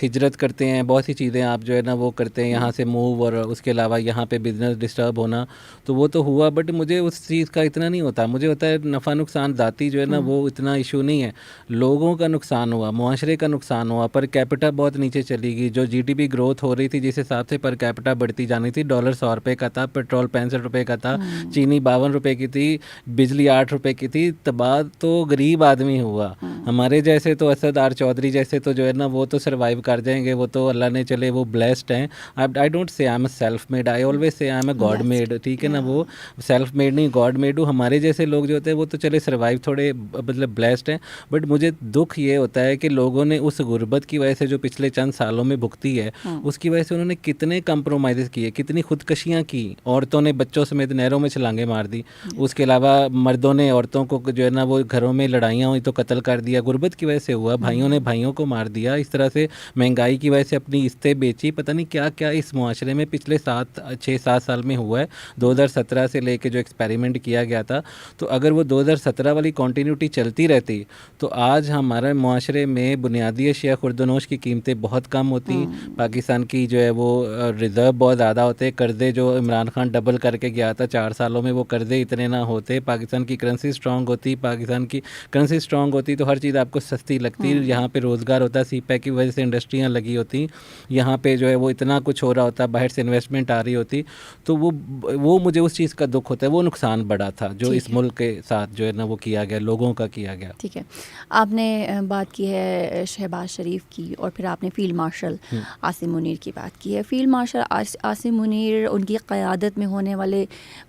Speaker 2: हिजरत करते हैं, बहुत सी चीज़ें आप जो है ना वो करते हैं, यहाँ से मूव, और उसके अलावा यहाँ पे बिज़नेस डिस्टर्ब होना, तो वो तो हुआ। बट मुझे उस चीज़ का इतना नहीं होता, मुझे होता है नफ़ा नुकसान ज़ाती जो है ना वो इतना इशू नहीं है। लोगों का नुकसान हुआ, मुआशरे का नुकसान हुआ, पर कैपिटा बहुत नीचे चली गई। जो GDP ग्रोथ हो रही थी जिस हिसाब से पर कैपिटा बढ़ती जानी थी, डॉलर 100 रुपये का था, पेट्रोल 65 रुपये का था, चीनी 52 रुपये की थी, बिजली 8 रुपये की थी, तबाह तो गरीब आदमी हुआ। हमारे जैसे तो असद आर चौधरी जैसे तो जो है ना वो तो सर्वाइव कर जाएंगे, वो तो अल्लाह ने चले वो ब्लेस्ड हैं। I don't say I am self made, I always say I am God made, ठीक है ना, वो सेल्फ मेड नहीं गॉड मेड हूँ। हमारे जैसे लोग जो होते हैं वो तो चले सर्वाइव थोड़े मतलब ब्लेस्ड हैं, बट मुझे दुख ये होता है कि लोगों ने उस गुर्बत की वजह से जो पिछले चंद सालों में भुगती है, उसकी वजह से उन्होंने कितने कंप्रोमाइज़ किए, कितनी खुदकशियाँ की, औरतों ने बच्चों समेत नहरों में छलांगे मार दी, उसके अलावा मर्दों ने औरतों को जो है ना वो घरों में लड़ाइयाँ हुई तो कत्ल कर दिया, गुर्बत की वजह से हुआ, भाइयों ने भाइयों को मार दिया, इस तरह से महंगाई की वजह से अपनी इस्तें बेची, पता नहीं क्या क्या इस मुआशरे में पिछले 6-7 साल में हुआ है। 2017 से लेके जो एक्सपेरिमेंट किया गया था, तो अगर वो 2017 वाली कॉन्टीन्यूटी चलती रहती तो आज हमारे मुआशरे में बुनियादी अशिया खुर्दनोश की कीमतें बहुत कम होती, पाकिस्तान की जो है वो रिज़र्व बहुत ज़्यादा होते, कर्ज़े जो इमरान खान डबल करके गया था 4 सालों में, वो कर्ज़े इतने ना होते, पाकिस्तान की करेंसी स्ट्रॉन्ग होती, पाकिस्तान की करेंसी स्ट्रॉन्ग होती तो हर चीज़ आपको सस्ती लगती, यहाँ पे रोज़गार होता, सीपैक की वजह से इंडस्ट्रियाँ लगी होती, यहाँ पे जो है वो इतना कुछ हो रहा होता, बाहर से इन्वेस्टमेंट आ रही होती। तो वो मुझे उस चीज़ का दुख होता है, वो नुकसान बड़ा था जो इस मुल्क के साथ जो है ना वो किया गया, लोगों का किया गया।
Speaker 1: ठीक है, आपने बात की है शहबाज शरीफ की और फिर आपने फील्ड मार्शल आसिम मुनीर की बात की है। फील्ड मार्शल आसिम मुनीर, उनकी क़यादत में होने वाले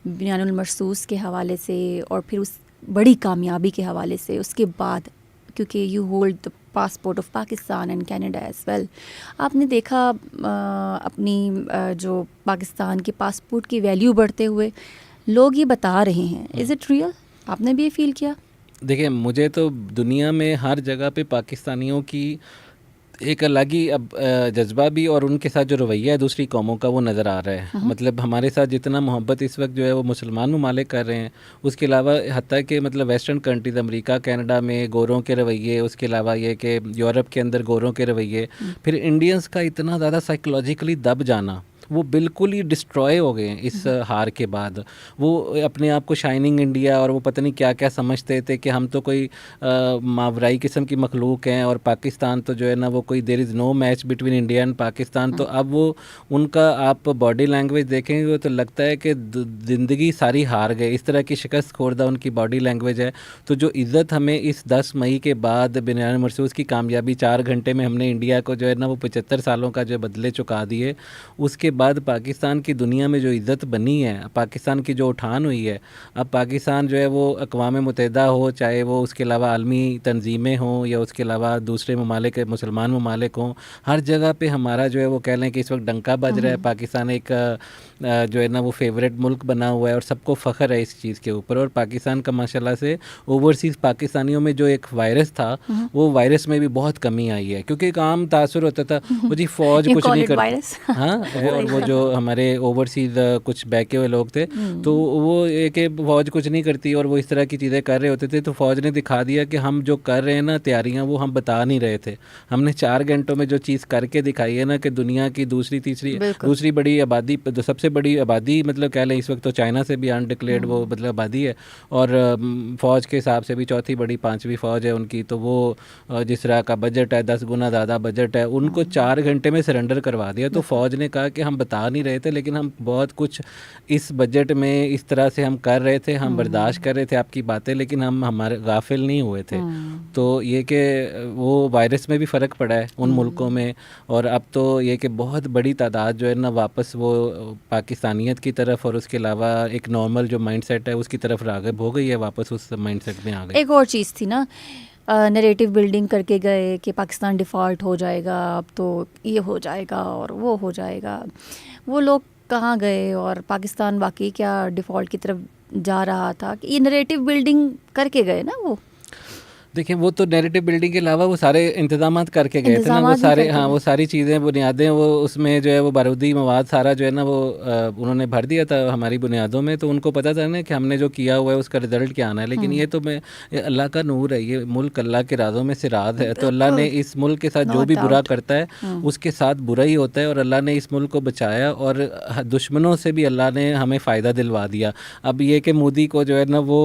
Speaker 1: बुनियानुल मरसूस के हवाले से और फिर उस बड़ी कामयाबी के हवाले से, उसके बाद क्योंकि you hold the passport of Pakistan and Canada as well, आपने देखा अपनी जो पाकिस्तान के पासपोर्ट की वैल्यू बढ़ते हुए, लोग ये बता रहे हैं, इज़ इट रियल? आपने भी ये फील किया?
Speaker 2: देखिए, मुझे तो दुनिया में हर जगह पे पाकिस्तानियों की एक अलग ही अब जज्बा भी और उनके साथ जो रवैया है दूसरी कौमों का वो नज़र आ रहा है। मतलब हमारे साथ जितना मोहब्बत इस वक्त जो है वो मुसलमान ममालिक कर रहे हैं, उसके अलावा हत्ता कि मतलब वेस्टर्न कंट्रीज़ अमेरिका कनाडा में गोरों के रवैये, उसके अलावा ये कि यूरोप के अंदर गोरों के रवैये, फिर इंडियंस का इतना ज़्यादा साइकोलॉजिकली दब जाना, वो बिल्कुल ही डिस्ट्रॉय हो गए हैं इस हार के बाद। वो अपने आप को शाइनिंग इंडिया और वो पता नहीं क्या क्या समझते थे कि हम तो कोई मावराई किस्म की मखलूक हैं और पाकिस्तान तो जो है ना वो कोई there is no match between India and Pakistan. तो अब वो उनका आप बॉडी लैंग्वेज देखेंगे तो लगता है कि ज़िंदगी सारी हार गए, इस तरह की शिकस्त खोरदा उनकी बॉडी लैंग्वेज है। तो जो इज़्ज़त हमें इस 10 मई के बाद बुनियानुल मरसूस की कामयाबी 4 घंटे में हमने इंडिया को जो है ना वो 75 सालों का जो बदले चुका दिए, उसके बाद पाकिस्तान की दुनिया में जो इज़्ज़त बनी है, पाकिस्तान की जो उठान हुई है, अब पाकिस्तान जो है वो अक़वाम मुत्तहिदा हो, चाहे वो उसके अलावा आलमी तंजीमें हों या उसके अलावा दूसरे ममालिक मुसलमान ममालिक हों, हर जगह पे हमारा जो है वो कह लें कि इस वक्त डंका बज रहा है। पाकिस्तान एक जो है ना वो फेवरेट मुल्क बना हुआ है और सबको फ़ख्र है इस चीज़ के ऊपर। और पाकिस्तान का माशाल्लाह से ओवरसीज़ पाकिस्तानियों में जो एक वायरस था, वो वायरस में भी बहुत कमी आई है। क्योंकि एक आम तासुर होता था वो जी फ़ौज कुछ नहीं करती, हाँ, और वो जो हमारे ओवरसीज़ कुछ बहके हुए लोग थे, तो वो एक फ़ौज कुछ नहीं करती और वो इस तरह की चीज़ें कर रहे होते थे। तो फ़ौज ने दिखा दिया कि हम जो कर रहे हैं ना तैयारियां, वो हम बता नहीं रहे थे। हमने 4 घंटों में जो चीज़ करके दिखाई है ना कि दुनिया की दूसरी बड़ी आबादी, सबसे बड़ी आबादी मतलब कह लें इस वक्त तो चाइना से भी अनडिक्लेयर्ड वो मतलब आबादी है, और फ़ौज के हिसाब से भी चौथी बड़ी 5वीं फ़ौज है उनकी। तो वो जिस तरह का बजट है 10 गुना ज़्यादा बजट है, उनको 4 घंटे में सरेंडर करवा दिया। तो फ़ौज ने कहा कि हम बता नहीं रहे थे, लेकिन हम बहुत कुछ इस बजट में इस तरह से हम कर रहे थे, हम बर्दाश्त कर रहे थे आपकी बातें, लेकिन हम हमारे गाफिल नहीं हुए थे। तो ये कि वो वायरस में भी फ़र्क पड़ा है उन मुल्कों में, और अब तो ये कि बहुत बड़ी तादाद जो है ना वापस वो पाकिस्तानियत की तरफ और उसके अलावा एक नॉर्मल जो माइंडसेट है उसकी तरफ राग़िब हो गई है, वापस उस माइंडसेट में आ गई।
Speaker 1: एक और चीज़ थी ना, नरेटिव बिल्डिंग करके गए कि पाकिस्तान डिफ़ॉल्ट हो जाएगा, अब तो ये हो जाएगा और वो हो जाएगा। वो लोग कहाँ गए और पाकिस्तान वाकई क्या डिफ़ॉल्ट की तरफ जा रहा था? कि ये नरेटिव बिल्डिंग करके गए ना वो।
Speaker 2: देखिए, वो तो नैरेटिव बिल्डिंग के अलावा वो सारे इंतजामात करके गए थे ना, वो सारे, हाँ, वो सारी चीज़ें बुनियादें वो उसमें जो है वो बारूदी मवाद सारा जो है ना वो उन्होंने भर दिया था हमारी बुनियादों में। तो उनको पता था ना कि हमने जो किया हुआ है उसका रिज़ल्ट क्या आना है। लेकिन ये तो अल्लाह का नूर है, ये मुल्क अल्लाह के राज़ों में से राज है। तो अल्लाह ने इस मुल्क के साथ जो भी बुरा करता है उसके साथ बुरा ही होता है, और अल्लाह ने इस मुल्क को बचाया और दुश्मनों से भी अल्लाह ने हमें फ़ायदा दिलवा दिया। अब ये कि मोदी को जो है ना वो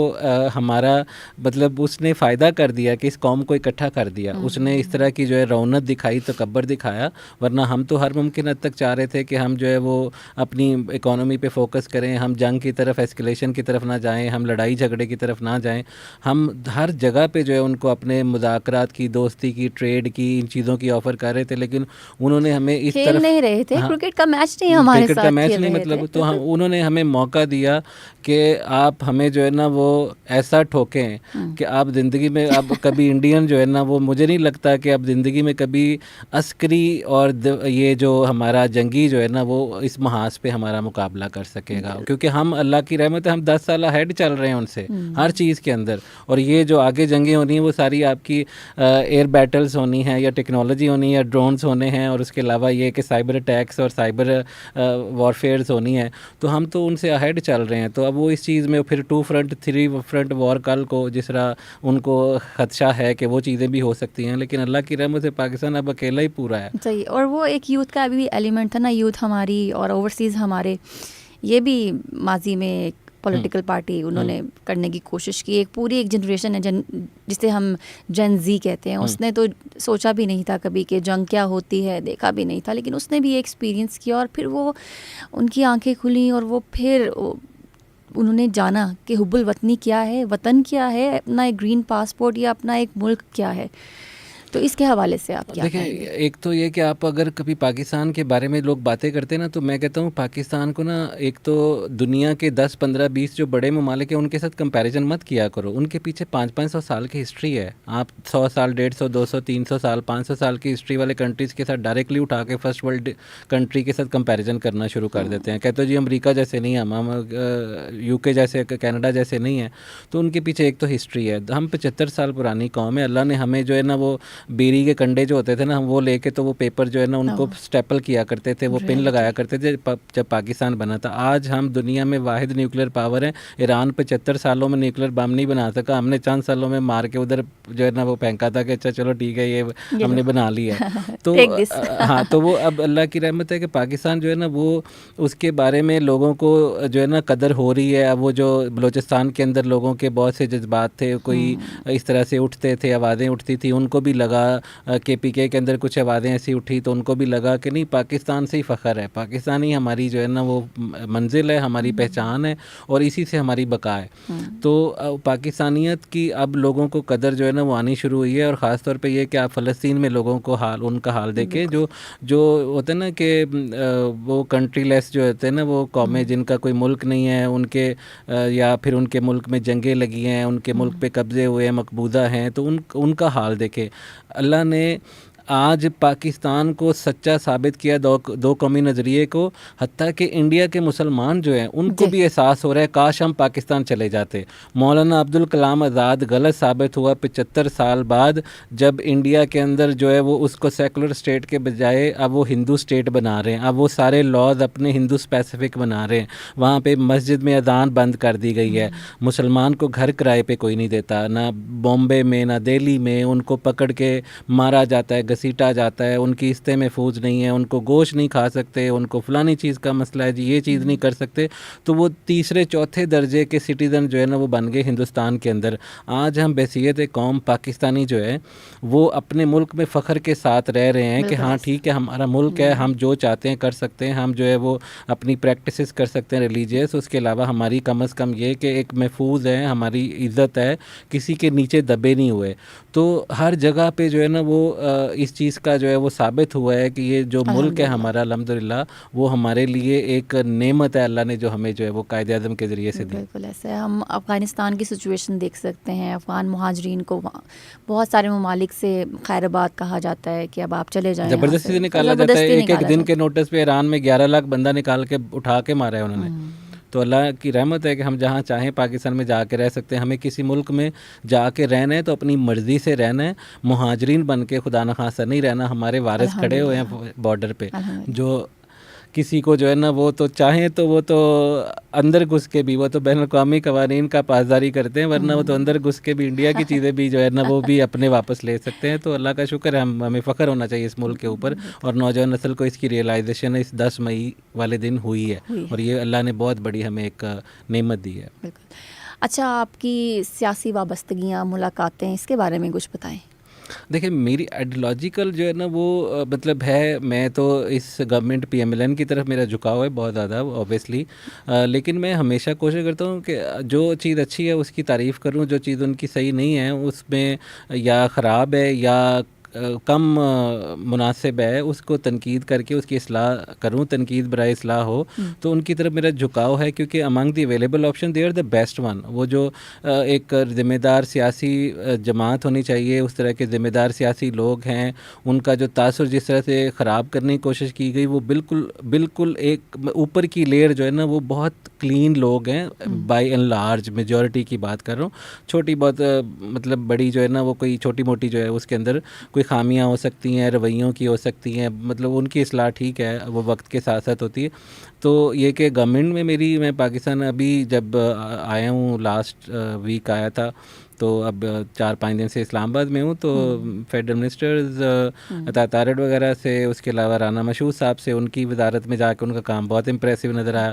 Speaker 2: हमारा मतलब उसने फ़ायदा कर दिया कि इस कौम को इकट्ठा कर दिया, उसने इस तरह की जो है रौनक दिखाई, तकब्बर दिखाया। वरना हम तो हर मुमकिन हद तक चाह रहे थे कि हम जो है वो अपनी इकोनॉमी पे फोकस करें, हम जंग की तरफ, एस्केलेशन की तरफ ना जाएं, हम लड़ाई झगड़े की तरफ ना जाएं। हम हर जगह पे जो है उनको अपने मुज़ाकरात की, दोस्ती की, ट्रेड की, इन चीज़ों की ऑफ़र कर रहे थे, लेकिन उन्होंने हमें इस तरफ
Speaker 1: नहीं रहे थे।
Speaker 2: हाँ,
Speaker 1: क्रिकेट का मैच नहीं हमारे
Speaker 2: क्रिकेट
Speaker 1: साथ
Speaker 2: का मैच नहीं मतलब, तो हम उन्होंने हमें मौका दिया कि आप हमें जो है ना वो ऐसा ठोकें कि आप ज़िंदगी में अब कभी इंडियन जो है ना वो, मुझे नहीं लगता कि अब ज़िंदगी में कभी अस्करी और ये जो हमारा जंगी जो है ना वो इस महाज पे हमारा मुकाबला कर सकेगा। क्योंकि हम अल्लाह की रहमत है, हम 10 साल अहेड चल रहे हैं उनसे हर चीज़ के अंदर। और ये जो आगे जंगें होनी है वो सारी आपकी एयर बैटल्स होनी है, या टेक्नोलॉजी होनी है, या ड्रोन्स होने हैं, और उसके अलावा ये कि साइबर अटैक्स और साइबर वॉरफेयर्स होनी है। तो हम तो उनसे अहेड चल रहे हैं। तो अब वो इस चीज़ में फिर 2 फ्रंट 3 फ्रंट वॉर कल को जिस तरह उनको खदशा है कि वो चीज़ें भी हो सकती हैं, लेकिन अल्लाह की रहमत से पाकिस्तान अब अकेला ही पूरा है।
Speaker 1: सही। और वो एक यूथ का भी एलिमेंट था ना, यूथ हमारी और ओवरसीज़ हमारे, ये भी माजी में पॉलिटिकल पार्टी उन्होंने करने की कोशिश की। एक पूरी एक जनरेशन है जिसे हम जेन ज़ी कहते हैं, उसने तो सोचा भी नहीं था कभी कि जंग क्या होती है, देखा भी नहीं था, लेकिन उसने भी ये एक्सपीरियंस किया और फिर वो उनकी आंखें खुली और वो फिर उन्होंने जाना कि हुब्बुल वतनी क्या है, वतन क्या है, अपना एक ग्रीन पासपोर्ट या अपना एक मुल्क क्या है। तो इसके हवाले से आप क्या
Speaker 2: देखिए,
Speaker 1: कहेंगे?
Speaker 2: एक तो ये कि आप अगर कभी पाकिस्तान के बारे में लोग बातें करते हैं ना, तो मैं कहता हूँ पाकिस्तान को ना, एक तो दुनिया के 10 15 20 जो बड़े ममालिक हैं उनके साथ कंपैरिजन मत किया करो। उनके पीछे 500 साल की हिस्ट्री है। आप 100 साल, 150, 200, 300 साल, 500 साल की हिस्ट्री वाले कंट्रीज़ के साथ डायरेक्टली उठा के फर्स्ट वर्ल्ड कंट्री के साथ कंपैरिजन करना शुरू कर देते हैं। कहते हो जी अमेरिका जैसे नहीं, हम यूके जैसे, कनाडा जैसे नहीं है। तो उनके पीछे एक तो हिस्ट्री है। हम 75 साल पुरानी कौम है। अल्लाह ने हमें जो है ना, वो बेरी के कंडे जो होते थे ना, हम वो लेके तो वो पेपर जो है ना उनको स्टेपल किया करते थे, वो पिन लगाया करते थे जब पाकिस्तान बना था। आज हम दुनिया में वाहिद न्यूक्लियर पावर है। ईरान 75 सालों में न्यूक्लियर बम नहीं बना सका, हमने चंद सालों में मार के उधर जो है ना वो फेंका था कि अच्छा चलो ठीक है, ये हमने बना लिया है। तो हाँ, तो वो अब अल्लाह की रहमत है कि पाकिस्तान जो है ना, वो उसके बारे में लोगों को जो है ना कदर हो रही है। अब वो जो बलूचिस्तान के अंदर लोगों के बहुत से जज्बात थे, कोई इस तरह से उठते थे, आवाज़ें उठती थी, उनको भी लगा KPK के अंदर कुछ आवाज़ें ऐसी उठी तो उनको भी लगा कि नहीं, पाकिस्तान से ही फ़ख्र है, पाकिस्तान ही हमारी जो है ना वो मंजिल है, हमारी पहचान है और इसी से हमारी बका है। तो पाकिस्तानियत की अब लोगों को कदर जो है ना वो आनी शुरू हुई है। और ख़ास तौर पे ये कि आप फ़लस्तीन में लोगों को उनका हाल देखें, जो होते हैं ना कि वो कंट्री लेस जो होते हैं ना, वो कौमें जिनका कोई मुल्क नहीं है, उनके या फिर उनके मुल्क में जंगें लगी हैं, उनके मुल्क पे कब्ज़े हुए मकबूजा हैं, तो उनका हाल देखें। अल्लाह ने आज पाकिस्तान को सच्चा साबित किया दो कौमी नज़रिए को। हत्ता कि इंडिया के मुसलमान जो हैं उनको भी एहसास हो रहा है काश हम पाकिस्तान चले जाते। मौलाना अब्दुल कलाम आज़ाद गलत साबित हुआ 75 साल बाद, जब इंडिया के अंदर जो है वो उसको सेकुलर स्टेट के बजाय अब वो हिंदू स्टेट बना रहे हैं। अब वो सारे लॉज अपने हिंदू स्पेसिफिक बना रहे हैं। वहाँ पे मस्जिद में अजान बंद कर दी गई है। मुसलमान को घर किराए पे कोई नहीं देता, ना बॉम्बे में ना दिल्ली में। उनको पकड़ के मारा जाता है, घसीटा जाता है, उनकी इस्ते महफूज नहीं है, उनको गोश्त नहीं खा सकते, उनको फ़लानी चीज़ का मसला है जी, ये चीज़ नहीं कर सकते। तो वो तीसरे चौथे दर्जे के सिटीज़न जो है ना वो बन गए हिंदुस्तान के अंदर। आज हम बहसीयत कौम पाकिस्तानी जो है वो अपने मुल्क में फ़ख्र के साथ रह रहे हैं कि हाँ ठीक है, हमारा मुल्क है, हम जो चाहते हैं कर सकते हैं, हम जो है वो अपनी प्रैक्टिसेस कर सकते हैं रिलीजियस। उसके अलावा हमारी कम अज़ कम ये कि एक महफूज है, हमारी इज़्ज़त है, किसी के नीचे दबे नहीं हुए। तो हर जगह पे जो है ना वो इस चीज़ का जो है वो साबित हुआ है कि ये जो मुल्क है हमारा अल्हम्दुलिल्लाह, वो हमारे लिए एक नेमत है अल्लाह ने जो हमें जो है वो कायदे आज़म के ज़रिए से दी।
Speaker 1: बिल्कुल ऐसे हम अफ़गानिस्तान की सिचुएशन देख सकते हैं। अफ़गान मुहाजिरीन को बहुत सारे ममालिक से खैरबाद कहा जाता है कि अब आप चले जाएं,
Speaker 2: ज़बरदस्ती से निकाला जाता है। एक दिन के नोटिस पे ईरान में 11 लाख बंदा निकाल के उठा के मारा है उन्होंने। तो अल्लाह की रहमत है कि हम जहाँ चाहें पाकिस्तान में जाके रह सकते हैं। हमें किसी मुल्क में जाके रहना है तो अपनी मर्ज़ी से रहना है, मुहाजिरीन बन के खुदा न खासा नहीं रहना। हमारे वारिस खड़े हुए हैं बॉर्डर पे, जो किसी को जो है ना वो तो चाहें तो वो तो अंदर घुस के भी, वो तो बैन अवी कवानीन का पासदारी करते हैं, वरना वो तो अंदर घुस के भी इंडिया की चीज़ें भी जो है ना वो भी अपने वापस ले सकते हैं। तो अल्लाह का शुक्र है, हमें फ़ख्र होना चाहिए इस मुल्क के ऊपर। और नौजवान नस्ल को इसकी रियलाइजेशन इस 10 मई वाले दिन हुई है और ये अल्लाह ने बहुत बड़ी हमें एक नेमत दी है।
Speaker 1: अच्छा, आपकी सियासी वाबस्तगियाँ, मुलाकातें, इसके बारे में कुछ बताएं।
Speaker 2: देखिए, मेरी आइडियोलॉजिकल जो है ना वो मतलब है, मैं तो इस गवर्नमेंट PMLN की तरफ मेरा झुकाव है बहुत ज़्यादा ऑब्वियसली। लेकिन मैं हमेशा कोशिश करता हूँ कि जो चीज़ अच्छी है उसकी तारीफ़ करूँ, जो चीज़ उनकी सही नहीं है उसमें या ख़राब है या कम मुनासिब है उसको तनकीद करके उसकी इस्लाह करूँ। तनकीद बराए इस्लाह हो तो उनकी तरफ मेरा झुकाव है, क्योंकि among the available option they are the best one. वो जो एक ज़िम्मेदार सियासी जमात होनी चाहिए, उस तरह के ज़िम्मेदार सियासी लोग हैं, उनका जो तासुर जिस तरह से ख़राब करने की कोशिश की गई वो बिल्कुल एक ऊपर की लेयर जो है ना वो बहुत क्लीन लोग हैं। बाय एंड लार्ज मेजॉरिटी की बात कर रहा हूँ। छोटी बहुत मतलब बड़ी जो है ना वो कोई छोटी मोटी जो है उसके अंदर कोई खामियां हो सकती हैं, रवैयों की हो सकती हैं, मतलब उनकी इस्लाह ठीक है, वो वक्त के साथ साथ होती है। तो ये कि गवर्नमेंट में मैं पाकिस्तान अभी जब आया हूँ, लास्ट वीक आया था, तो अब 4-5 दिन से इस्लामाबाद में हूँ। तो फेडरल मिनिस्टर्स अता तारड़ वगैरह से, उसके अलावा राना मशहूद साहब से, उनकी वजारत में जाकर उनका काम बहुत इम्प्रेसिव नज़र आया।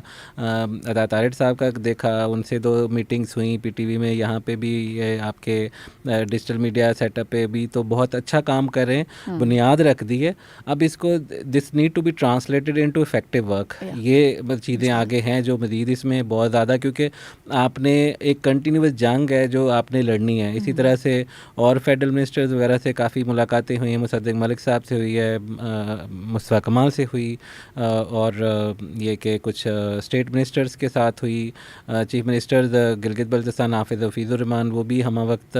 Speaker 2: अता तारड़ साहब का देखा, उनसे 2 मीटिंग्स हुई PTV में, यहाँ पे भी ये आपके डिजिटल मीडिया सेटअप पे भी, तो बहुत अच्छा काम कर रहे हैं, बुनियाद रख दी है। अब इसको this need to be translated into effective work. ये चीज़ें आगे हैं जो मज़ीद इसमें बहुत ज़्यादा, क्योंकि आपने एक कंटिन्यूस जंग है जो आपने लड़नी है। इसी तरह से और फेडरल मिनिस्टर्स वगैरह से काफ़ी मुलाकातें हुई हैं, मुसद्दिक मलिक साहब से हुई है, मुस्तफ़ा कमाल से हुई, और ये कि कुछ स्टेट मिनिस्टर्स के साथ हुई, चीफ मिनिस्टर गिलगित बल्तिस्तान हाफिज़ हफीज़ुर रहमान वो भी हम वक्त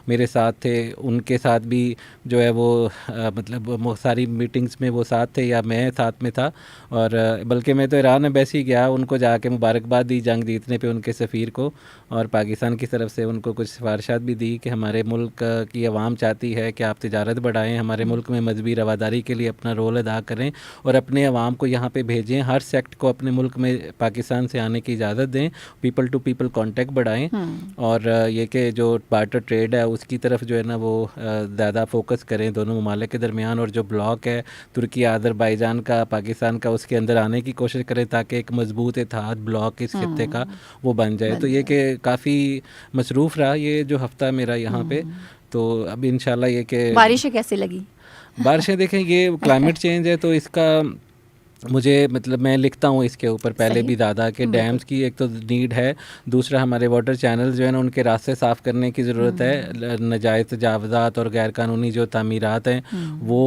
Speaker 2: मेरे साथ थे, उनके साथ भी जो है वो मतलब वो सारी मीटिंग्स में वो साथ थे या मैं साथ में था। और बल्कि मैं तो ईरान एम्बेसी गया, उनको जाके मुबारकबाद दी जंग जीतने पे उनके सफ़ीर को, और पाकिस्तान की तरफ से उनको कुछ सिफारिशात भी दी कि हमारे मुल्क की आवाम चाहती है कि आप तिजारत बढ़ाएं, हमारे मुल्क में मजहबी रवादारी के लिए अपना रोल अदा करें और अपने आवाम को यहाँ पे भेजें, हर सेक्ट को अपने मुल्क में पाकिस्तान से आने की इजाज़त दें, पीपल टू पीपल कॉन्टेक्ट बढ़ाएं, और ये कि जो बार्टर ट्रेड है उसकी तरफ जो है ना वो ज़्यादा फोकस करें दोनों ममालिक के दरमियान, और जो ब्लॉक है तुर्की अज़रबैजान का पाकिस्तान का उसके अंदर आने की कोशिश करें ताकि एक मजबूत इत्तेहाद ब्लॉक इस खित्ते का वो बन जाए। तो ये कि काफ़ी मसरूफ़ रहा ये जो हफ़्ता मेरा यहाँ पे। तो अब इंशाल्लाह ये कि
Speaker 1: बारिशें कैसी लगी?
Speaker 2: बारिशें देखें, ये क्लाइमेट चेंज है तो इसका मुझे मतलब मैं लिखता हूँ इसके ऊपर पहले भी ज़्यादा कि डैम्स की एक तो नीड है, दूसरा हमारे वाटर चैनल जो है ना उनके रास्ते साफ़ करने की ज़रूरत है, नजायज़ तजावज़ात और गैर कानूनी जो तामीरात हैं वो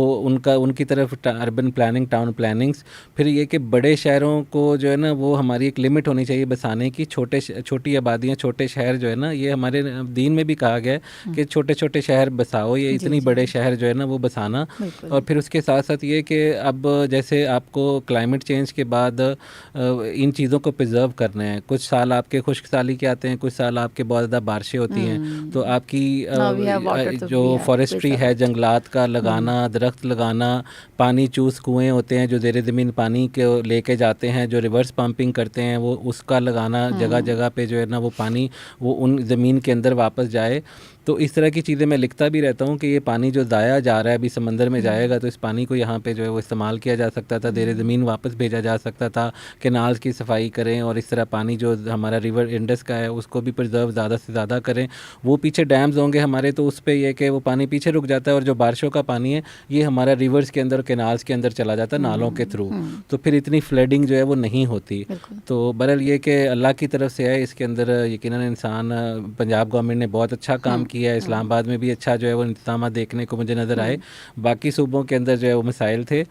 Speaker 2: उनकी तरफ अर्बन प्लानिंग, टाउन प्लानिंग्स। फिर ये कि बड़े शहरों को जो है ना वो हमारी एक लिमिट होनी चाहिए बसाने की, छोटी आबादियाँ, छोटे शहर जो है ना, ये हमारे दीन में भी कहा गया है कि छोटे छोटे शहर बसाओ, ये इतनी बड़े शहर जो है ना वो बसाना। और फिर उसके साथ साथ ये कि अब जैसे आपको क्लाइमेट चेंज के बाद इन चीज़ों को प्रिजर्व करना है। कुछ साल आपके खुश्क साली के आते हैं, कुछ साल आपके बहुत ज़्यादा बारिशें होती हैं, तो आपकी जो फॉरेस्ट्री है, जंगलात का लगाना, दरख्त लगाना, पानी चूस कुएँ होते हैं जो ज़ेरे ज़मीन पानी के लेके जाते हैं, जो रिवर्स पंपिंग करते हैं, वो उसका लगाना जगह जगह पे जो है ना वो पानी वो उन ज़मीन के अंदर वापस जाए। तो इस तरह की चीज़ें मैं लिखता भी रहता हूँ कि ये पानी जो ज़ाया जा रहा है अभी समंदर में जाएगा, तो इस पानी को यहाँ पे जो है वो इस्तेमाल किया जा सकता था, ज़ेरे ज़मीन वापस भेजा जा सकता था, कैनाल्स की सफाई करें, और इस तरह पानी जो हमारा रिवर इंडस का है उसको भी प्रिजर्व ज़्यादा से ज़्यादा करें। वो पीछे डैम्स होंगे हमारे तो उस पर यह कि वो पानी पीछे रुक जाता है, और जो बारिशों का पानी है ये हमारा रिवर्स के अंदर, कैनाल्स के अंदर चला जाता है नालों के थ्रू, तो फिर इतनी फ्लडिंग जो है वो नहीं होती। तो बहरहाल ये कि अल्लाह की तरफ से है, इसके अंदर यकीनन इंसान, पंजाब गवर्नमेंट ने बहुत अच्छा काम किया है, इस्लामाबाद में भी अच्छा जो है वो इंतजाम देखने को मुझे नज़र आए। बाकी सूबों के अंदर जो है वो मसाइल थे,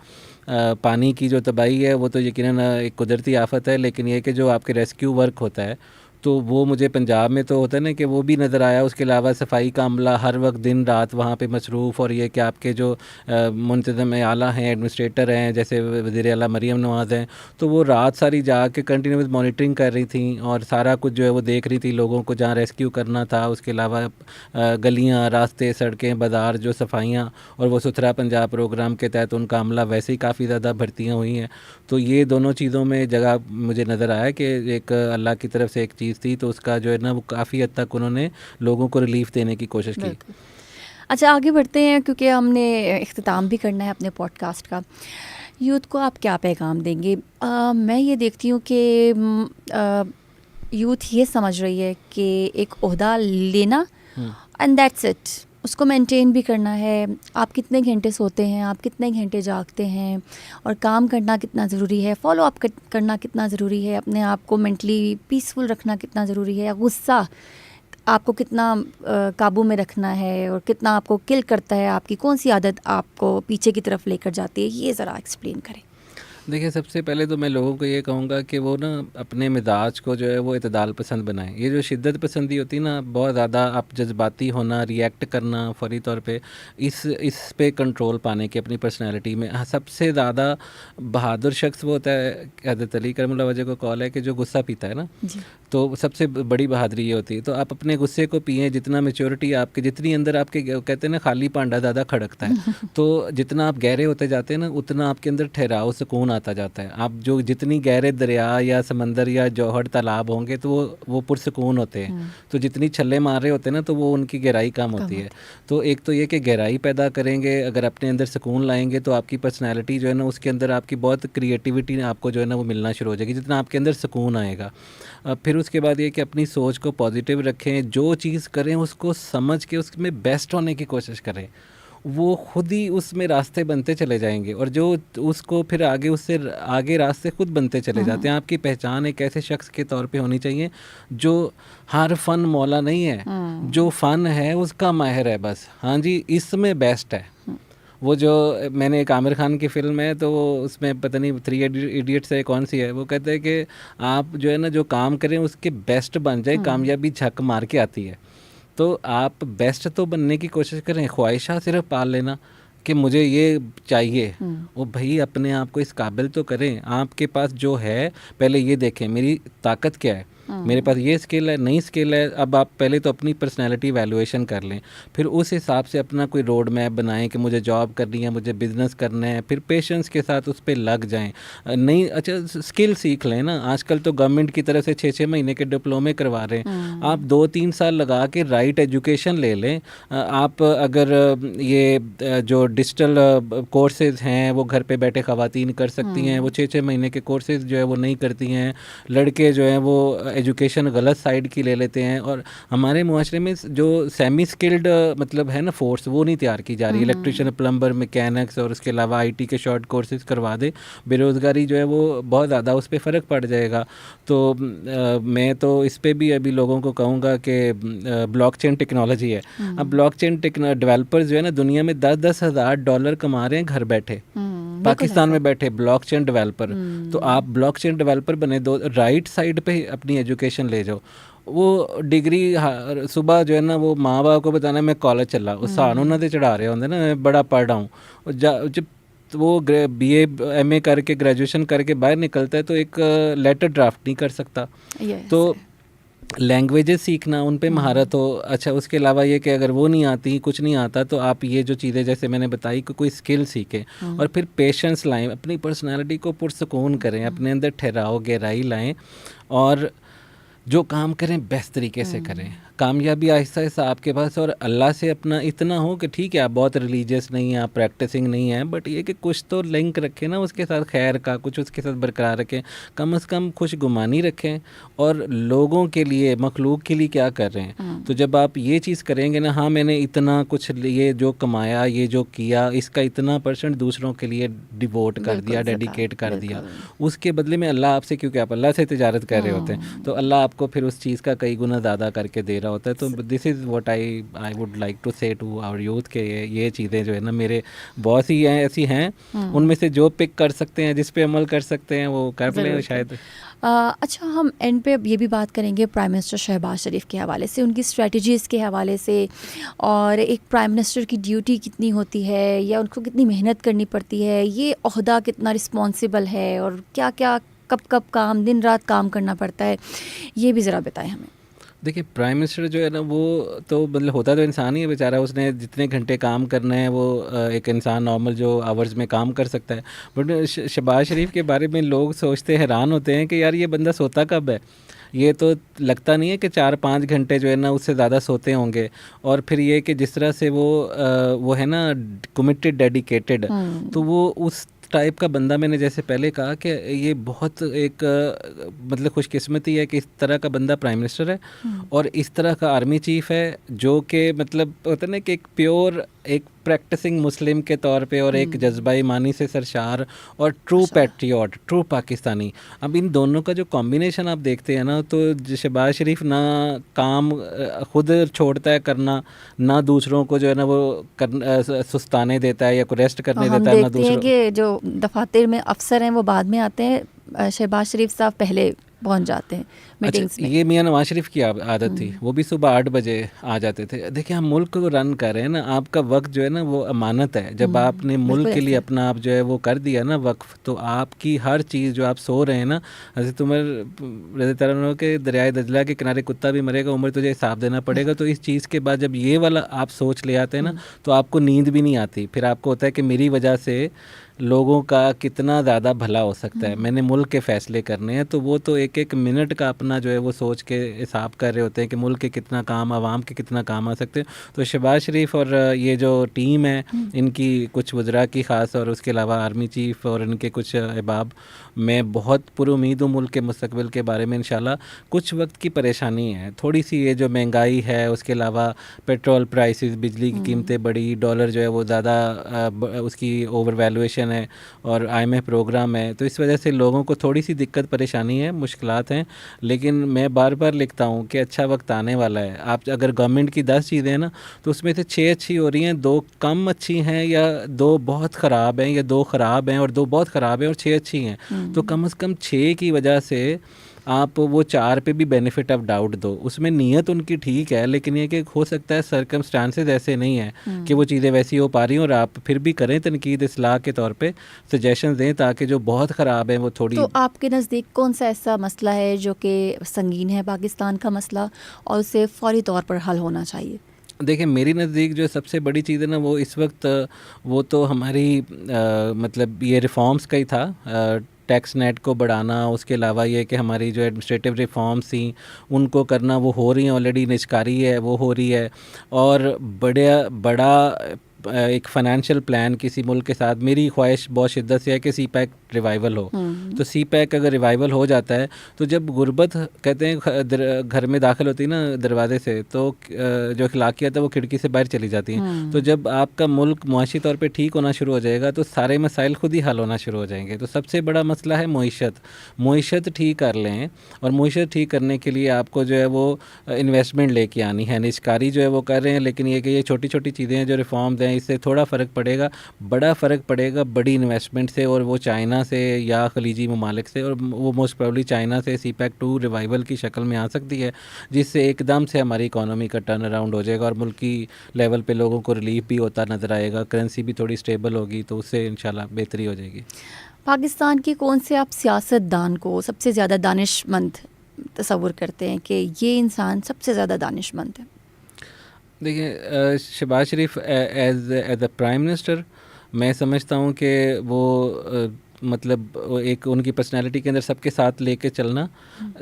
Speaker 2: पानी की जो तबाही है वो तो यकीनन एक कुदरती आफत है, लेकिन ये कि जो आपके रेस्क्यू वर्क होता है तो वो मुझे पंजाब में तो होता है ना कि वो भी नज़र आया। उसके अलावा सफाई का अमला हर वक्त दिन रात वहाँ पे मसरूफ़, और ये कि आपके जो मुंतज़म आला हैं, एडमिनिस्ट्रेटर हैं, जैसे वज़ीर आला मरीम नवाज़ हैं, तो वो रात सारी जाके कंटिन्यूस मॉनिटरिंग कर रही थी और सारा कुछ जो है वो देख रही थी, लोगों को जहाँ रेस्क्यू करना था। उसके अलावा गलियाँ, रास्ते, सड़कें, बाज़ार जो सफाइयाँ, और वो सुथरा पंजाब प्रोग्राम के तहत उनका अमला वैसे ही काफ़ी ज़्यादा भर्तियाँ हुई हैं। तो ये दोनों चीज़ों में जगह मुझे नज़र आया कि एक अल्लाह की तरफ से एक चीज़ थी, तो उसका जो है ना वो काफ़ी हद तक उन्होंने लोगों को रिलीफ देने की कोशिश की।
Speaker 1: अच्छा, आगे बढ़ते हैं क्योंकि हमने इख्तिताम भी करना है अपने पॉडकास्ट का। यूथ को आप क्या पैगाम देंगे? मैं ये देखती हूँ कि यूथ ये समझ रही है कि एक ओहदा लेना एंड दैट्स इट, उसको मेंटेन भी करना है। आप कितने घंटे सोते हैं, आप कितने घंटे जागते हैं, और काम करना कितना ज़रूरी है, फॉलो अप करना कितना ज़रूरी है, अपने आप को मेंटली पीसफुल रखना कितना ज़रूरी है, गुस्सा आपको कितना काबू में रखना है, और कितना आपको किल करता है, आपकी कौन सी आदत आपको पीछे की तरफ लेकर जाती है, ये ज़रा एक्सप्लेन करें।
Speaker 2: देखिए, सबसे पहले तो मैं लोगों को ये कहूँगा कि वो ना अपने मिजाज को जो है वो इतदाल पसंद बनाएं। ये जो शिद्दत पसंदी होती है ना, बहुत ज़्यादा आप जज्बाती होना, रिएक्ट करना फौरी तौर पे, इस पे कंट्रोल पाने की अपनी पर्सनैलिटी में सबसे ज़्यादा बहादुर शख्स वो होता है, हज़रत अली करमुल्लाह वजह को कॉल है कि जो गुस्सा पीता है ना, तो सबसे बड़ी बहादुरी ये होती है। तो आप अपने गुस्से को पिएँ, जितना मेच्योरिटी आपके, जितनी अंदर आपके, कहते हैं ना खाली पांडा ज़्यादा खड़कता है, तो जितना आप गहरे होते जाते हैं ना उतना आपके अंदर ठहराव, सुकून आता जाता है। आप जो जितनी गहरे दरिया या समंदर या जौहर तालाब होंगे तो वो पुरसकून होते हैं, तो जितनी छल्ले मार रहे होते हैं ना तो वो उनकी गहराई कम होती है। तो एक तो ये कि गहराई पैदा करेंगे, अगर अपने अंदर सुकून लाएंगे तो आपकी पर्सनैलिटी जो है ना उसके अंदर आपकी बहुत क्रिएटिविटी आपको जो है ना वो मिलना शुरू हो जाएगी, जितना आपके अंदर सुकून आएगा। फिर उसके बाद ये कि अपनी सोच को पॉजिटिव रखें, जो चीज़ करें उसको समझ के उसमें बेस्ट होने की कोशिश करें, वो खुद ही उसमें रास्ते बनते चले जाएंगे, और जो उसको फिर आगे उससे आगे रास्ते खुद बनते चले जाते हैं। आपकी पहचान एक ऐसे शख्स के तौर पे होनी चाहिए जो हर फन मौला नहीं है, जो फन है उसका माहिर है बस। हाँ जी, इसमें बेस्ट है। वो जो मैंने एक आमिर खान की फ़िल्म है, तो वो उसमें पता नहीं 3 इडियट्स है कौन सी है, वो कहते हैं कि आप जो है ना जो काम करें उसके बेस्ट बन जाए, कामयाबी झक मार के आती है। तो आप बेस्ट तो बनने की कोशिश करें, ख्वाहिशा सिर्फ पाल लेना कि मुझे ये चाहिए, वो भाई अपने आप को इस काबिल तो करें। आपके पास जो है पहले ये देखें मेरी ताकत क्या है, मेरे पास ये स्किल है, नई स्किल है। अब आप पहले तो अपनी पर्सनैलिटी वैल्यूएशन कर लें, फिर उस हिसाब से अपना कोई रोड मैप बनाएं कि मुझे जॉब करनी है, मुझे बिज़नेस करना है, फिर पेशेंस के साथ उस पर लग जाएं। नई अच्छा स्किल सीख लें ना। आजकल तो गवर्नमेंट की तरफ से 6-6 महीने के डिप्लोमे करवा रहे हैं। आप 2-3 साल लगा के राइट एजुकेशन ले लें। आप अगर ये जो डिजिटल कोर्सेज हैं वो घर पे बैठे ख़वातीन कर सकती हैं, वो 6-6 महीने के कोर्सेज जो है वो नहीं करती हैं। लड़के जो हैं वो एजुकेशन गलत साइड की ले लेते हैं, और हमारे मुआशरे में जो सेमी स्किल्ड मतलब है ना फोर्स, वो नहीं तैयार की जा रही। इलेक्ट्रिशियन, प्लम्बर, मैकेनिक्स और उसके अलावा आईटी के शॉर्ट कोर्सेज करवा दे, बेरोज़गारी जो है वो बहुत ज़्यादा उस पर फ़र्क पड़ जाएगा। तो मैं तो इस पे भी अभी लोगों को कहूँगा कि ब्लॉकचेन टेक्नोलॉजी है। अब ब्लॉकचेन डेवलपर्स जो है ना दुनिया में 10-10 हज़ार डॉलर कमा रहे हैं घर बैठे, पाकिस्तान में बैठे ब्लॉकचेन डेवलपर। तो आप ब्लॉकचेन डेवलपर बने, दो राइट साइड पे अपनी एजुकेशन ले जाओ। वो डिग्री सुबह जो है ना वो माँ बाप को बताना मैं कॉलेज चला, वो सान उन्होंने ते चढ़ा रहे होंगे ना मैं बड़ा पढ़ रहा हूँ। जब वो BA MA करके ग्रेजुएशन करके बाहर निकलता है तो एक लेटर ड्राफ्ट नहीं कर सकता। तो लैंग्वेजेस सीखना, उन पे महारत हो। अच्छा, उसके अलावा ये कि अगर वो नहीं आती, कुछ नहीं आता, तो आप ये जो चीज़ें जैसे मैंने बताई कि कोई स्किल सीखें, और फिर पेशेंस लाएं, अपनी पर्सनालिटी को पुरसकून करें, अपने अंदर ठहराव गहराई लाएं, और जो काम करें बेस्ट तरीके से करें। कामयाबी आहिस्ता आहिस्ता आपके पास, और अल्लाह से अपना इतना हो कि ठीक है आप बहुत रिलीजियस नहीं हैं, आप प्रैक्टिसिंग नहीं हैं, बट ये कि कुछ तो लिंक रखें ना उसके साथ, खैर का कुछ उसके साथ बरकरार रखें, कम से कम खुशगुमानी रखें, और लोगों के लिए, मखलूक के लिए क्या कर रहे हैं। तो जब आप ये चीज़ करेंगे ना, हाँ मैंने इतना कुछ ये जो कमाया, ये जो किया, इसका इतना % दूसरों के लिए डिवोट कर दिया, डेडिकेट कर दिया, उसके बदले में अल्लाह आपसे, क्योंकि आप अल्लाह से तिजारत कर रहे होते हैं, तो अल्लाह आपको फिर उस चीज़ का कई गुना ज़्यादा करके दे रहा होता है। तो this is what I would like to say to our youth के ये चीज़ें जो है ना मेरे बहुत ही हैं ऐसी हैं, उनमें से जो पिक कर सकते हैं, जिस पे अमल कर सकते हैं वो कर लें शायद।
Speaker 1: अच्छा, हम एंड पे अब ये भी बात करेंगे प्राइम मिनिस्टर शहबाज शरीफ के हवाले से, उनकी स्ट्रेटजीज़ के हवाले से, और एक प्राइम मिनिस्टर की ड्यूटी कितनी होती है या उनको कितनी मेहनत करनी पड़ती है, ये ओहदा कितना रिस्पॉन्सिबल है, और क्या क्या कब कब काम, दिन रात काम करना पड़ता है, ये भी ज़रा बताएं हमें।
Speaker 2: देखिए, प्राइम मिनिस्टर जो है ना वो तो मतलब होता तो इंसान ही है बेचारा, उसने जितने घंटे काम करना है वो एक इंसान नॉर्मल जो आवर्स में काम कर सकता है। बट शहबाज शरीफ के बारे में लोग सोचते हैरान होते हैं कि यार ये बंदा सोता कब है। ये तो लगता नहीं है कि 4-5 घंटे जो है ना उससे ज़्यादा सोते होंगे। और फिर ये कि जिस तरह से वो है ना कमिटेड, डेडिकेटेड, तो वो उस टाइप का बंदा, मैंने जैसे पहले कहा कि ये बहुत एक मतलब खुशकिस्मती है कि इस तरह का बंदा प्राइम मिनिस्टर है, और इस तरह का आर्मी चीफ है जो कि मतलब होता है ना कि एक प्योर, एक प्रैक्टिसिंग मुस्लिम के तौर पे, और एक जज्बा ईमानी से सरशार, और ट्रू पैट्रियट, ट्रू पाकिस्तानी। अब इन दोनों का जो कॉम्बिनेशन आप देखते हैं ना, तो शहबाज शरीफ ना काम खुद छोड़ता है करना, ना दूसरों को जो है ना वो सुस्ताने देता है या को रेस्ट करने देता है, ना दूसरों
Speaker 1: के जो दफातर में अफसर हैं वो बाद में आते हैं, शहबाज शरीफ साहब पहले पहुंच जाते हैं मीटिंग्स में।
Speaker 2: ये मियां नवाज शरीफ की आदत थी, वो भी सुबह 8 बजे आ जाते थे। देखिए, हम मुल्क को रन कर रहे हैं ना, आपका वक्त जो है ना वो अमानत है। जब आपने मुल्क के लिए अपना आप जो है वो कर दिया ना वक्फ, तो आपकी हर चीज़ जो आप सो रहे हैं ना, हज़रत उमर रज़ी अल्लाह अन्हु के दरियाए दजला के किनारे कुत्ता भी मरेगा, उमर तुझे हिसाब देना पड़ेगा। तो इस चीज़ के बाद जब ये वाला आप सोच ले आते हैं ना, तो आपको नींद भी नहीं आती। फिर आपको होता है कि मेरी वजह से लोगों का कितना ज़्यादा भला हो सकता है, मैंने मुल्क के फ़ैसले करने हैं। तो वो तो एक एक मिनट का अपना जो है वो सोच के हिसाब कर रहे होते हैं कि मुल्क के कितना काम, आवाम के कितना काम आ सकते हैं। तो शहबाज शरीफ और ये जो टीम है इनकी, कुछ वज़रा की ख़ास और उसके अलावा आर्मी चीफ़ और इनके कुछ अहबाब, मैं बहुत पुरुमीद हूँ मुल्क के मुस्तकबिल के बारे में। इंशाल्लाह कुछ वक्त की परेशानी है, थोड़ी सी ये जो महंगाई है, उसके अलावा पेट्रोल प्राइसेस, बिजली की कीमतें बढ़ी, डॉलर जो है वो ज़्यादा उसकी ओवर वैल्यूएशन है और IMF प्रोग्राम है, तो इस वजह से लोगों को थोड़ी सी दिक्कत परेशानी है, मुश्किलात हैं। लेकिन मैं बार बार लिखता हूँ कि अच्छा वक्त आने वाला है। आप अगर गवर्नमेंट की 10 चीज़ें हैं ना, तो उसमें से 6 अच्छी हो रही हैं, 2 कम अच्छी हैं, या 2 बहुत ख़राब हैं, या 2 ख़राब हैं और 2 बहुत ख़राब हैं और 6 अच्छी हैं। तो कम से कम 6 की वजह से आप वो 4 पे भी बेनिफिट ऑफ डाउट दो। उसमें नीयत उनकी ठीक है, लेकिन ये कि हो सकता है सर्कमस्टांसेस ऐसे नहीं हैं कि वो चीज़ें वैसी हो पा रही हैं, और आप फिर भी करें तनकीद इस्लाह के तौर पे, सजेशन दें, ताकि जो बहुत ख़राब है वो थोड़ी।
Speaker 1: तो आपके नज़दीक कौन सा ऐसा मसला है जो कि संगीन है, पाकिस्तान का मसला, और उसे फौरी तौर पर हल होना चाहिए?
Speaker 2: देखिए, मेरी नज़दीक जो सबसे बड़ी चीज़ है ना, वो इस वक्त वो तो हमारी मतलब ये रिफॉर्म्स का ही था। टैक्स नेट को बढ़ाना, उसके अलावा ये कि हमारी जो एडमिनिस्ट्रेटिव रिफॉर्म्स थी उनको करना, वो हो रही हैं ऑलरेडी, निष्कारी है वो हो रही है। और बड़ा एक फ़ाइनेंशियल प्लान किसी मुल्क के साथ, मेरी ख्वाहिश बहुत शिद्दत से है कि CPEC रिवाइवल हो। तो CPEC अगर रिवाइवल हो जाता है, तो जब गुर्बत कहते हैं घर में दाखिल होती है ना दरवाजे से, तो जो अखलाकियत है वो खिड़की से बाहर चली जाती हैं। तो जब आपका मुल्क मुआशी तौर पे ठीक होना शुरू हो जाएगा, तो सारे मसाइल खुद ही हल होना शुरू हो जाएंगे। तो सबसे बड़ा मसला है मईशत ठीक कर लें, और मईशत ठीक करने के लिए आपको जो है वो इन्वेस्टमेंट लेके आनी है। निष्कारी जो है वो कर रहे हैं, लेकिन ये कि ये छोटी छोटी चीज़ें हैं जो रिफॉर्म्स हैं, इससे थोड़ा फ़र्क पड़ेगा। बड़ा फ़र्क पड़ेगा बड़ी इन्वेस्टमेंट से, और वो चाइना से या खलीजी ममालिक से, और वो मोस्ट प्रॉब्ली चाइना से CPEC 2 रिवाइवल की शक्ल में आ सकती है, जिससे एकदम से हमारी इकॉनमी का टर्न अराउंड हो जाएगा और मुल्की लेवल पे लोगों को रिलीफ भी होता नज़र आएगा, करेंसी भी थोड़ी स्टेबल होगी, तो उससे इंशाल्लाह बेहतरी हो जाएगी।
Speaker 1: पाकिस्तान के कौन से आप सियासतदान को सबसे ज़्यादा दानिशमंद तस्वुर करते हैं कि ये इंसान सबसे ज़्यादा दानिशमंद है?
Speaker 2: देखिए, शहबाज शरीफ एज अ प्राइम मिनिस्टर, मैं समझता हूँ कि वो मतलब एक उनकी पर्सनालिटी के अंदर सबके साथ लेके चलना,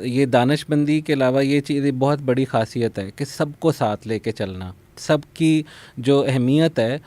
Speaker 2: ये दानिशमंदी के अलावा ये चीज़ बहुत बड़ी खासियत है कि सबको साथ लेके चलना, सबकी जो अहमियत है,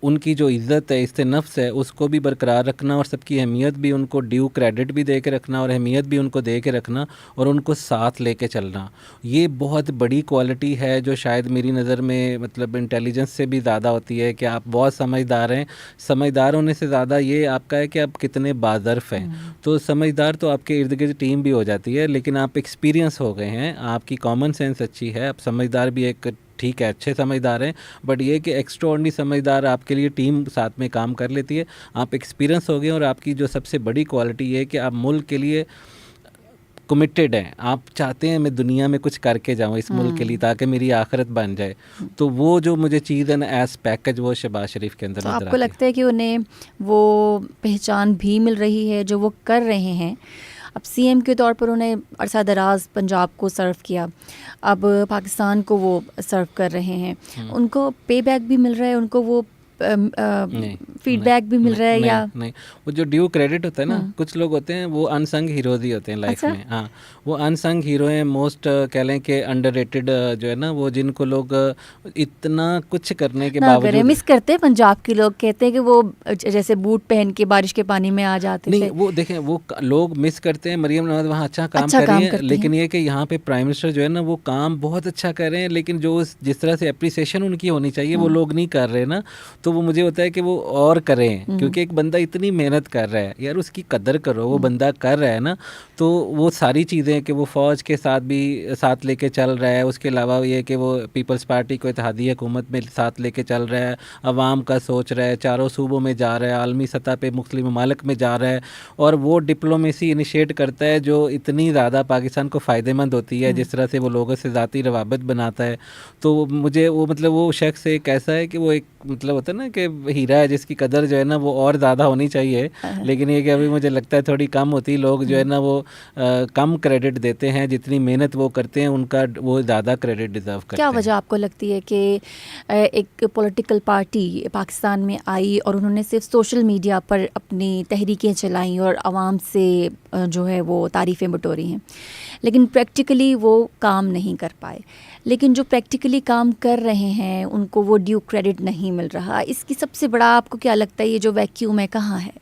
Speaker 2: उनकी जो इज़्ज़त है, इससे नफ्स है, उसको भी बरकरार रखना, और सबकी अहमियत भी, उनको ड्यू क्रेडिट भी दे के रखना, और अहमियत भी उनको दे के रखना, और उनको साथ लेके चलना। ये बहुत बड़ी क्वालिटी है जो शायद मेरी नज़र में मतलब इंटेलिजेंस से भी ज़्यादा होती है, कि आप बहुत समझदार हैं। समझदार होने से ज़्यादा ये आपका है कि आप कितने बाज़र्फ़ हैं। तो समझदार तो आपके इर्द गिर्द टीम भी हो जाती है, लेकिन आप एक्सपीरियंस हो गए हैं, आपकी कॉमन सेंस अच्छी है, आप समझदार भी एक ठीक है, अच्छे समझदार हैं, बट ये कि एक्स्ट्रा ऑर्डिनरी समझदार आपके लिए टीम साथ में काम कर लेती है। आप एक्सपीरियंस हो गए, और आपकी जो सबसे बड़ी क्वालिटी ये है कि आप मुल्क के लिए कमिटेड हैं। आप चाहते हैं मैं दुनिया में कुछ करके जाऊं इस मुल्क के लिए, ताकि मेरी आखिरत बन जाए। तो वो जो मुझे चीज़ है ना एज पैकेज, वो शहबाज शरीफ के अंदर
Speaker 1: तो
Speaker 2: नजर
Speaker 1: आपको
Speaker 2: आती है।
Speaker 1: लगता है कि उन्हें वो पहचान भी मिल रही है जो वो कर रहे हैं? अब CM के तौर पर उन्हें अरसा दराज पंजाब को सर्व किया, अब पाकिस्तान को वो सर्व कर रहे हैं, उनको पे बैक भी मिल रहा है, उनको वो फीडबैक भी मिल रहा है? या
Speaker 2: नहीं, वो जो ड्यू क्रेडिट होता है ना, कुछ लोग होते हैं वो अनसंग हीरोज ही होते हैं लाइफ में। हाँ, वो अनसंग हीरो हैं, मोस्ट कह लें कि अंडररेटेड जो है ना, वो जिनको लोग इतना कुछ करने के बावजूद
Speaker 1: मिस करते हैं। पंजाब के लोग कहते हैं कि वो जैसे बूट पहन के बारिश के पानी में आ जाते थे।
Speaker 2: नहीं, वो देखें, वो लोग मिस करते हैं। मरियम नवाज वहाँ अच्छा काम कर रही है, लेकिन ये कि यहाँ पे प्राइम मिनिस्टर जो है ना, वो काम बहुत अच्छा कर रहे हैं, लेकिन जो जिस तरह से अप्रिसिएशन उनकी होनी चाहिए वो लोग नहीं कर रहे ना। तो वो मुझे होता है कि वो और करें, क्योंकि एक बंदा इतनी मेहनत कर रहा है यार, उसकी कदर करो। वो बंदा कर रहा है ना, तो वो सारी चीज़ें कि वो फ़ौज के साथ भी साथ लेके चल रहा है, उसके अलावा ये कि वो पीपल्स पार्टी को इत्तेहादी हुकूमत में साथ लेके चल रहा है, अवाम का सोच रहा है, चारों सूबों में जा रहा है, आलमी सतह पे मुख्तलिफ ममालिक में जा रहा है, और वो डिप्लोमेसी इनिशिएट करता है जो इतनी ज़्यादा पाकिस्तान को फ़ायदेमंद होती है, जिस तरह से वो लोगों से ज़ाती रवाबत बनाता है। तो मुझे वो मतलब वो शख्स एक ऐसा है कि वो एक मतलब होता है ना कि हीरा है जिसकी कदर जो है ना वो और ज़्यादा होनी चाहिए, लेकिन ये कि अभी मुझे लगता है थोड़ी कम होती, लोग जो है ना वो कम क्रेडिट देते हैं, जितनी मेहनत वो करते हैं उनका वो ज़्यादा क्रेडिट डिज़र्व करते
Speaker 1: क्या
Speaker 2: हैं।
Speaker 1: वजह आपको लगती है कि एक पॉलिटिकल पार्टी पाकिस्तान में आई और उन्होंने सिर्फ सोशल मीडिया पर अपनी तहरीकें चलाई और आवाम से जो है वो तारीफ़ें बटोरी हैं, लेकिन प्रैक्टिकली वो काम नहीं कर पाए, लेकिन जो प्रैक्टिकली काम कर रहे हैं उनको वो ड्यू क्रेडिट नहीं मिल रहा, इसकी सबसे बड़ा आपको क्या लगता है ये जो वैक्यूम है कहाँ है?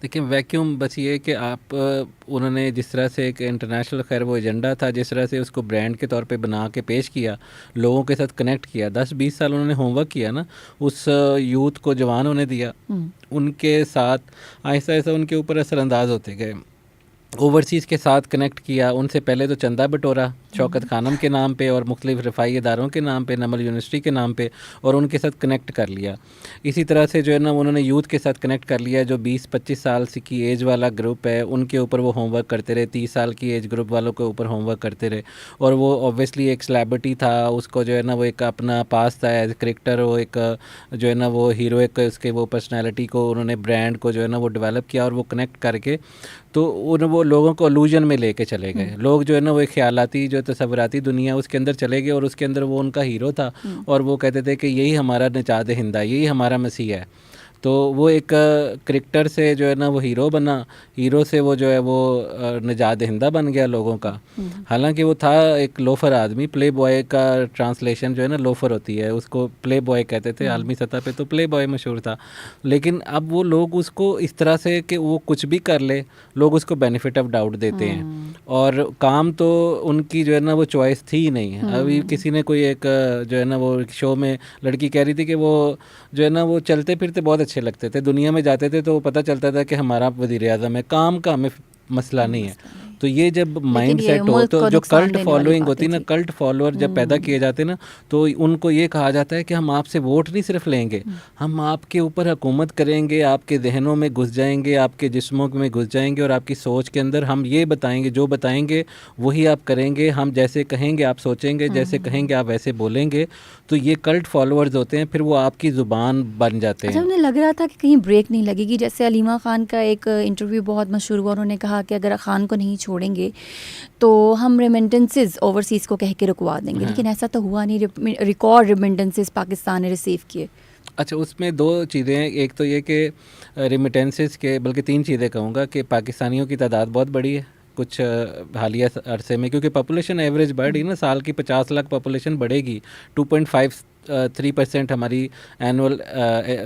Speaker 2: देखिए वैक्यूम बस ये कि आप उन्होंने जिस तरह से एक इंटरनेशनल खैर वो एजेंडा था, जिस तरह से उसको ब्रांड के तौर पे बना के पेश किया, लोगों के साथ कनेक्ट किया, 10-20 साल उन्होंने होमवर्क किया ना, उस यूथ को जवान होने दिया, उनके साथ आहिस्ता आहिस्ता उनके ऊपर असरअंदाज होते गए, ओवरसीज़ के साथ कनेक्ट किया, उनसे पहले तो चंदा बटोरा शौकत खानम के नाम पे और मुख्तलिफ रफ़ाई इदारों के नाम पे, नमल यूनिवर्सिटी के नाम पे, और उनके साथ कनेक्ट कर लिया। इसी तरह से जो है ना उन्होंने यूथ के साथ कनेक्ट कर लिया, जो 20-25 साल की एज वाला ग्रुप है उनके ऊपर वो होमवर्क करते रहे, 30 साल की एज ग्रुप वालों के ऊपर होमवर्क करते रहे, और वो ऑब्वियसली एक सेलिब्रिटी था, उसको जो है ना वो एक अपना पास था एज क्रिकेटर, वो एक जो है ना वो हीरोइक उसके वो पर्सनैलिटी को उन्होंने ब्रांड को जो है ना वो डेवलप किया, और वो कनेक्ट करके तो वो लोगों को इल्यूजन में लेके चले गए। लोग जो है ना वो एक ख्यालाती जो तसव्वुराती दुनिया उसके अंदर चले गए, और उसके अंदर वो उनका हीरो था, और वो कहते थे कि यही हमारा निजात हिंदा, यही हमारा मसीह है। तो वो एक क्रिकेटर से जो है ना वो हीरो बना, हीरो से वो जो है वो निजात हिंदा बन गया लोगों का। हालांकि वो था एक लोफर आदमी, प्ले बॉय का ट्रांसलेशन जो है ना लोफर होती है, उसको प्ले बॉय कहते थे आलमी सतह पे, तो प्ले बॉय मशहूर था। लेकिन अब वो लोग उसको इस तरह से कि वो कुछ भी कर ले, लोग उसको बेनिफिट ऑफ डाउट देते हैं, और काम तो उनकी जो है ना वो चॉइस थी ही नहीं है। अभी किसी ने कोई एक जो है ना वो शो में लड़की कह रही थी कि वो जो है ना वो चलते फिरते बहुत अच्छे लगते थे, दुनिया में जाते थे तो पता चलता था कि हमारा वज़ीर आज़म है, काम का हमें मसला नहीं है। तो ये जब माइंड सेट हो तो जो कल्ट फॉलोइंग होती है ना, कल्ट फॉलोअर जब पैदा किए जाते हैं ना, तो उनको ये कहा जाता है कि हम आपसे वोट नहीं सिर्फ लेंगे, हम आपके ऊपर हुकूमत करेंगे, आपके जहनों में घुस जाएंगे, आपके जिस्मों में घुस जाएंगे, और आपकी सोच के अंदर हम ये बताएंगे, जो बताएंगे वही आप करेंगे, हम जैसे कहेंगे आप सोचेंगे, जैसे कहेंगे आप वैसे बोलेंगे। तो ये कल्ट फॉलोअर्स होते हैं, फिर वो आपकी ज़ुबान बन जाते हैं।
Speaker 1: अच्छा, उन्हें लग रहा था कि कहीं ब्रेक नहीं लगेगी, जैसे अलीमा खान का एक इंटरव्यू बहुत मशहूर हुआ, उन्होंने कहा कि अगर खान को नहीं छोड़ेंगे तो हम रेमिटेंसेस ओवरसीज़ को कह के रुकवा देंगे, लेकिन ऐसा तो हुआ नहीं, रिकॉर्ड रेमिटेंसेस पाकिस्तान ने रिसीव किए।
Speaker 2: अच्छा, उसमें दो चीज़ें हैं, एक तो ये कि रेमिटेंसेस के, बल्कि तीन चीज़ें कहूँगा, कि पाकिस्तानियों की तादाद बहुत बड़ी है कुछ हालिया अरसे में, क्योंकि पॉपुलेशन एवरेज बढ़ रही ना, साल की 50 लाख पॉपुलेशन बढ़ेगी, 2.53% हमारी एनुअल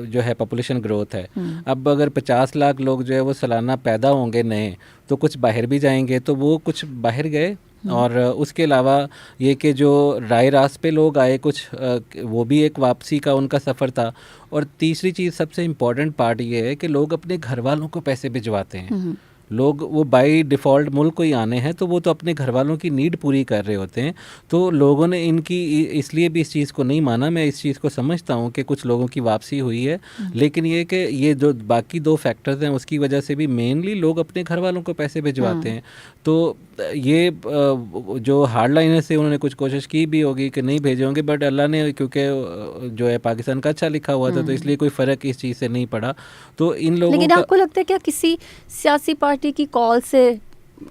Speaker 2: जो है पॉपुलेशन ग्रोथ है। अब अगर 50 लाख लोग जो है वो सालाना पैदा होंगे नए, तो कुछ बाहर भी जाएंगे, तो वो कुछ बाहर गए, और उसके अलावा ये कि जो राय रास्त पे लोग आए कुछ, वो भी एक वापसी का उनका सफ़र था। और तीसरी चीज़ सबसे इम्पॉर्टेंट पार्ट ये है कि लोग अपने घर वालों को पैसे भिजवाते हैं। लोग वो बाई डिफ़ॉल्ट मुल्क को ही आने हैं, तो वो तो अपने घर वालों की नीड पूरी कर रहे होते हैं। तो लोगों ने इनकी इसलिए भी इस चीज़ को नहीं माना, मैं इस चीज़ को समझता हूँ कि कुछ लोगों की वापसी हुई है, लेकिन ये कि ये जो बाकी दो फैक्टर्स हैं उसकी वजह से भी मेनली लोग अपने घर वालों को पैसे भिजवाते हैं। तो ये जो हार्ड लाइनर से उन्होंने कुछ कोशिश की भी होगी कि नहीं भेजे होंगे, बट अल्लाह ने क्योंकि जो है पाकिस्तान का अच्छा लिखा हुआ था, तो इसलिए कोई फ़र्क इस चीज़ से नहीं पड़ा। तो इन लोगों
Speaker 1: लेकिन आपको लगता है क्या किसी सियासी पार्टी की कॉल से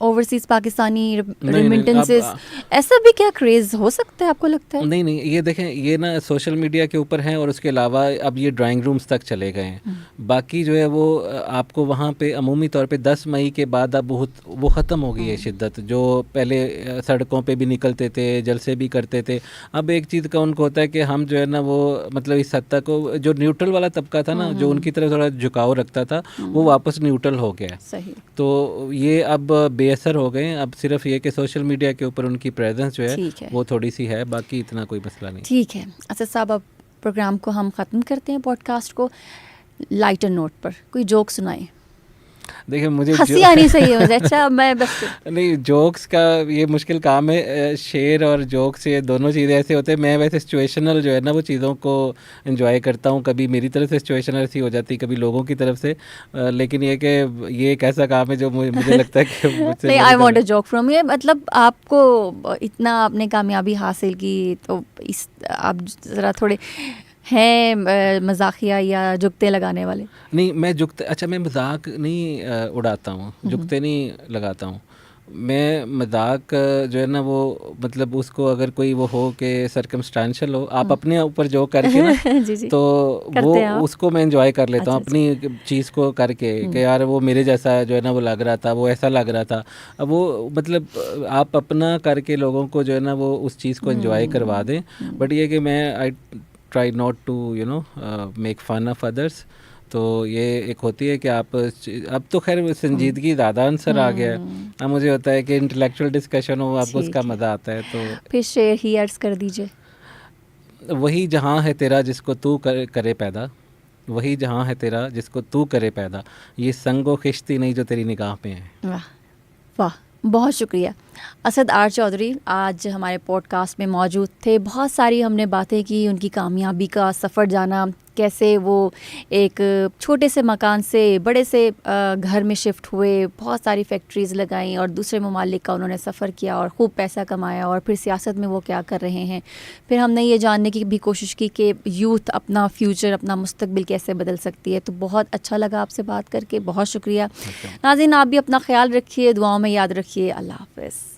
Speaker 1: ओवरसीज पाकिस्तानी रेमिटेंसेस, ऐसा भी क्या क्रेज हो सकता है आपको लगता है?
Speaker 2: नहीं, ये देखें, ये ना सोशल मीडिया के ऊपर हैं, और उसके अलावा अब ये ड्राइंग रूम्स तक चले गए हैं। बाकी जो है वो आपको वहाँ पे अमूमी तौर पे 10 मई के बाद अब वो ख़त्म हो गई है शिद्दत। जो पहले सड़कों पे भी निकलते थे, जलसे भी करते थे, अब एक चीज़ का उनको होता है कि हम जो है ना वो मतलब इस हद तक जो न्यूट्रल वाला तबका था ना, जो उनकी तरफ थोड़ा झुकाव रखता था, वो वापस न्यूट्रल हो गया।
Speaker 1: सही।
Speaker 2: तो ये अब बेअसर हो गए। अब सिर्फ ये कि सोशल मीडिया के ऊपर उनकी प्रेजेंस जो है वो थोड़ी सी है, बाकी इतना कोई मसला नहीं।
Speaker 1: ठीक है असद साहब, अब प्रोग्राम को हम ख़त्म करते हैं, पॉडकास्ट को लाइटर नोट पर कोई जोक सुनाएं।
Speaker 2: देखिए मुझे
Speaker 1: हंसी आनी चाहिए मुझे। अच्छा, मैं बस
Speaker 2: नहीं, जोक्स का ये मुश्किल काम है। शेर और जोक्स ये दोनों चीज़ें ऐसे होते हैं। मैं वैसे सिचुएशनल जो है ना वो चीज़ों को एंजॉय करता हूँ। कभी मेरी तरफ से सिचुएशनल ऐसी हो जाती, कभी लोगों की तरफ से, लेकिन ये कि ये एक ऐसा काम है जो मुझे लगता है कि मुझसे
Speaker 1: नहीं, I want a joke from you. मतलब आपको इतना आपने कामयाबी हासिल की, तो इस आप ज़रा थोड़े हैं मजाकिया या जुगते लगाने वाले?
Speaker 2: नहीं, मैं मजाक नहीं उड़ाता हूँ, जुगते नहीं लगाता हूँ। मैं मजाक जो है ना वो मतलब उसको अगर कोई वो हो कि सर्कमस्टांशियल हो, आप अपने ऊपर जो करके ना
Speaker 1: जी जी,
Speaker 2: तो वो
Speaker 1: करते हैं आप?
Speaker 2: उसको मैं एंजॉय कर लेता हूँ
Speaker 1: अच्छा अच्छा।
Speaker 2: अपनी चीज़ को करके कि यार वो मेरे जैसा जो है ना वो लग रहा था, वो ऐसा लग रहा था। अब वो मतलब आप अपना करके लोगों को जो है ना वो उस चीज़ को एंजॉय करवा दें। बट ये कि मैं I try not to make fun of others. तो ये एक होती है कि अब तो खैर संजीदगी ज़्यादा आंसर आ गया है। अब मुझे होता है कि इंटेलेक्चुअल डिस्कशन हो, आपको उसका
Speaker 1: ठीक है,
Speaker 2: मज़ा आता है। तो
Speaker 1: फिर शेर ही अर्ज कर दीजिए।
Speaker 2: वही जहाँ है तेरा जिसको तू करे पैदा, वही जहाँ है तेरा जिसको तू करे पैदा, ये संगो खिश्ती नहीं जो तेरी निगाह पे है।
Speaker 1: वाह वाह, बहुत शुक्रिया। असद आर चौधरी आज हमारे पॉडकास्ट में मौजूद थे। बहुत सारी हमने बातें की, उनकी कामयाबी का सफ़र जाना, कैसे वो एक छोटे से मकान से बड़े से घर में शिफ्ट हुए, बहुत सारी फैक्ट्रीज़ लगाईं और दूसरे ममालिक का उन्होंने सफ़र किया और ख़ूब पैसा कमाया, और फिर सियासत में वो क्या कर रहे हैं। फिर हमने ये जानने की भी कोशिश की कि यूथ अपना फ्यूचर, अपना मुस्तकबिल कैसे बदल सकती है। तो बहुत अच्छा लगा आपसे बात करके, बहुत शुक्रिया। नाज़रीन, आप भी अपना ख्याल रखिए, दुआओं में याद रखिए। अल्लाह हाफ़िज़।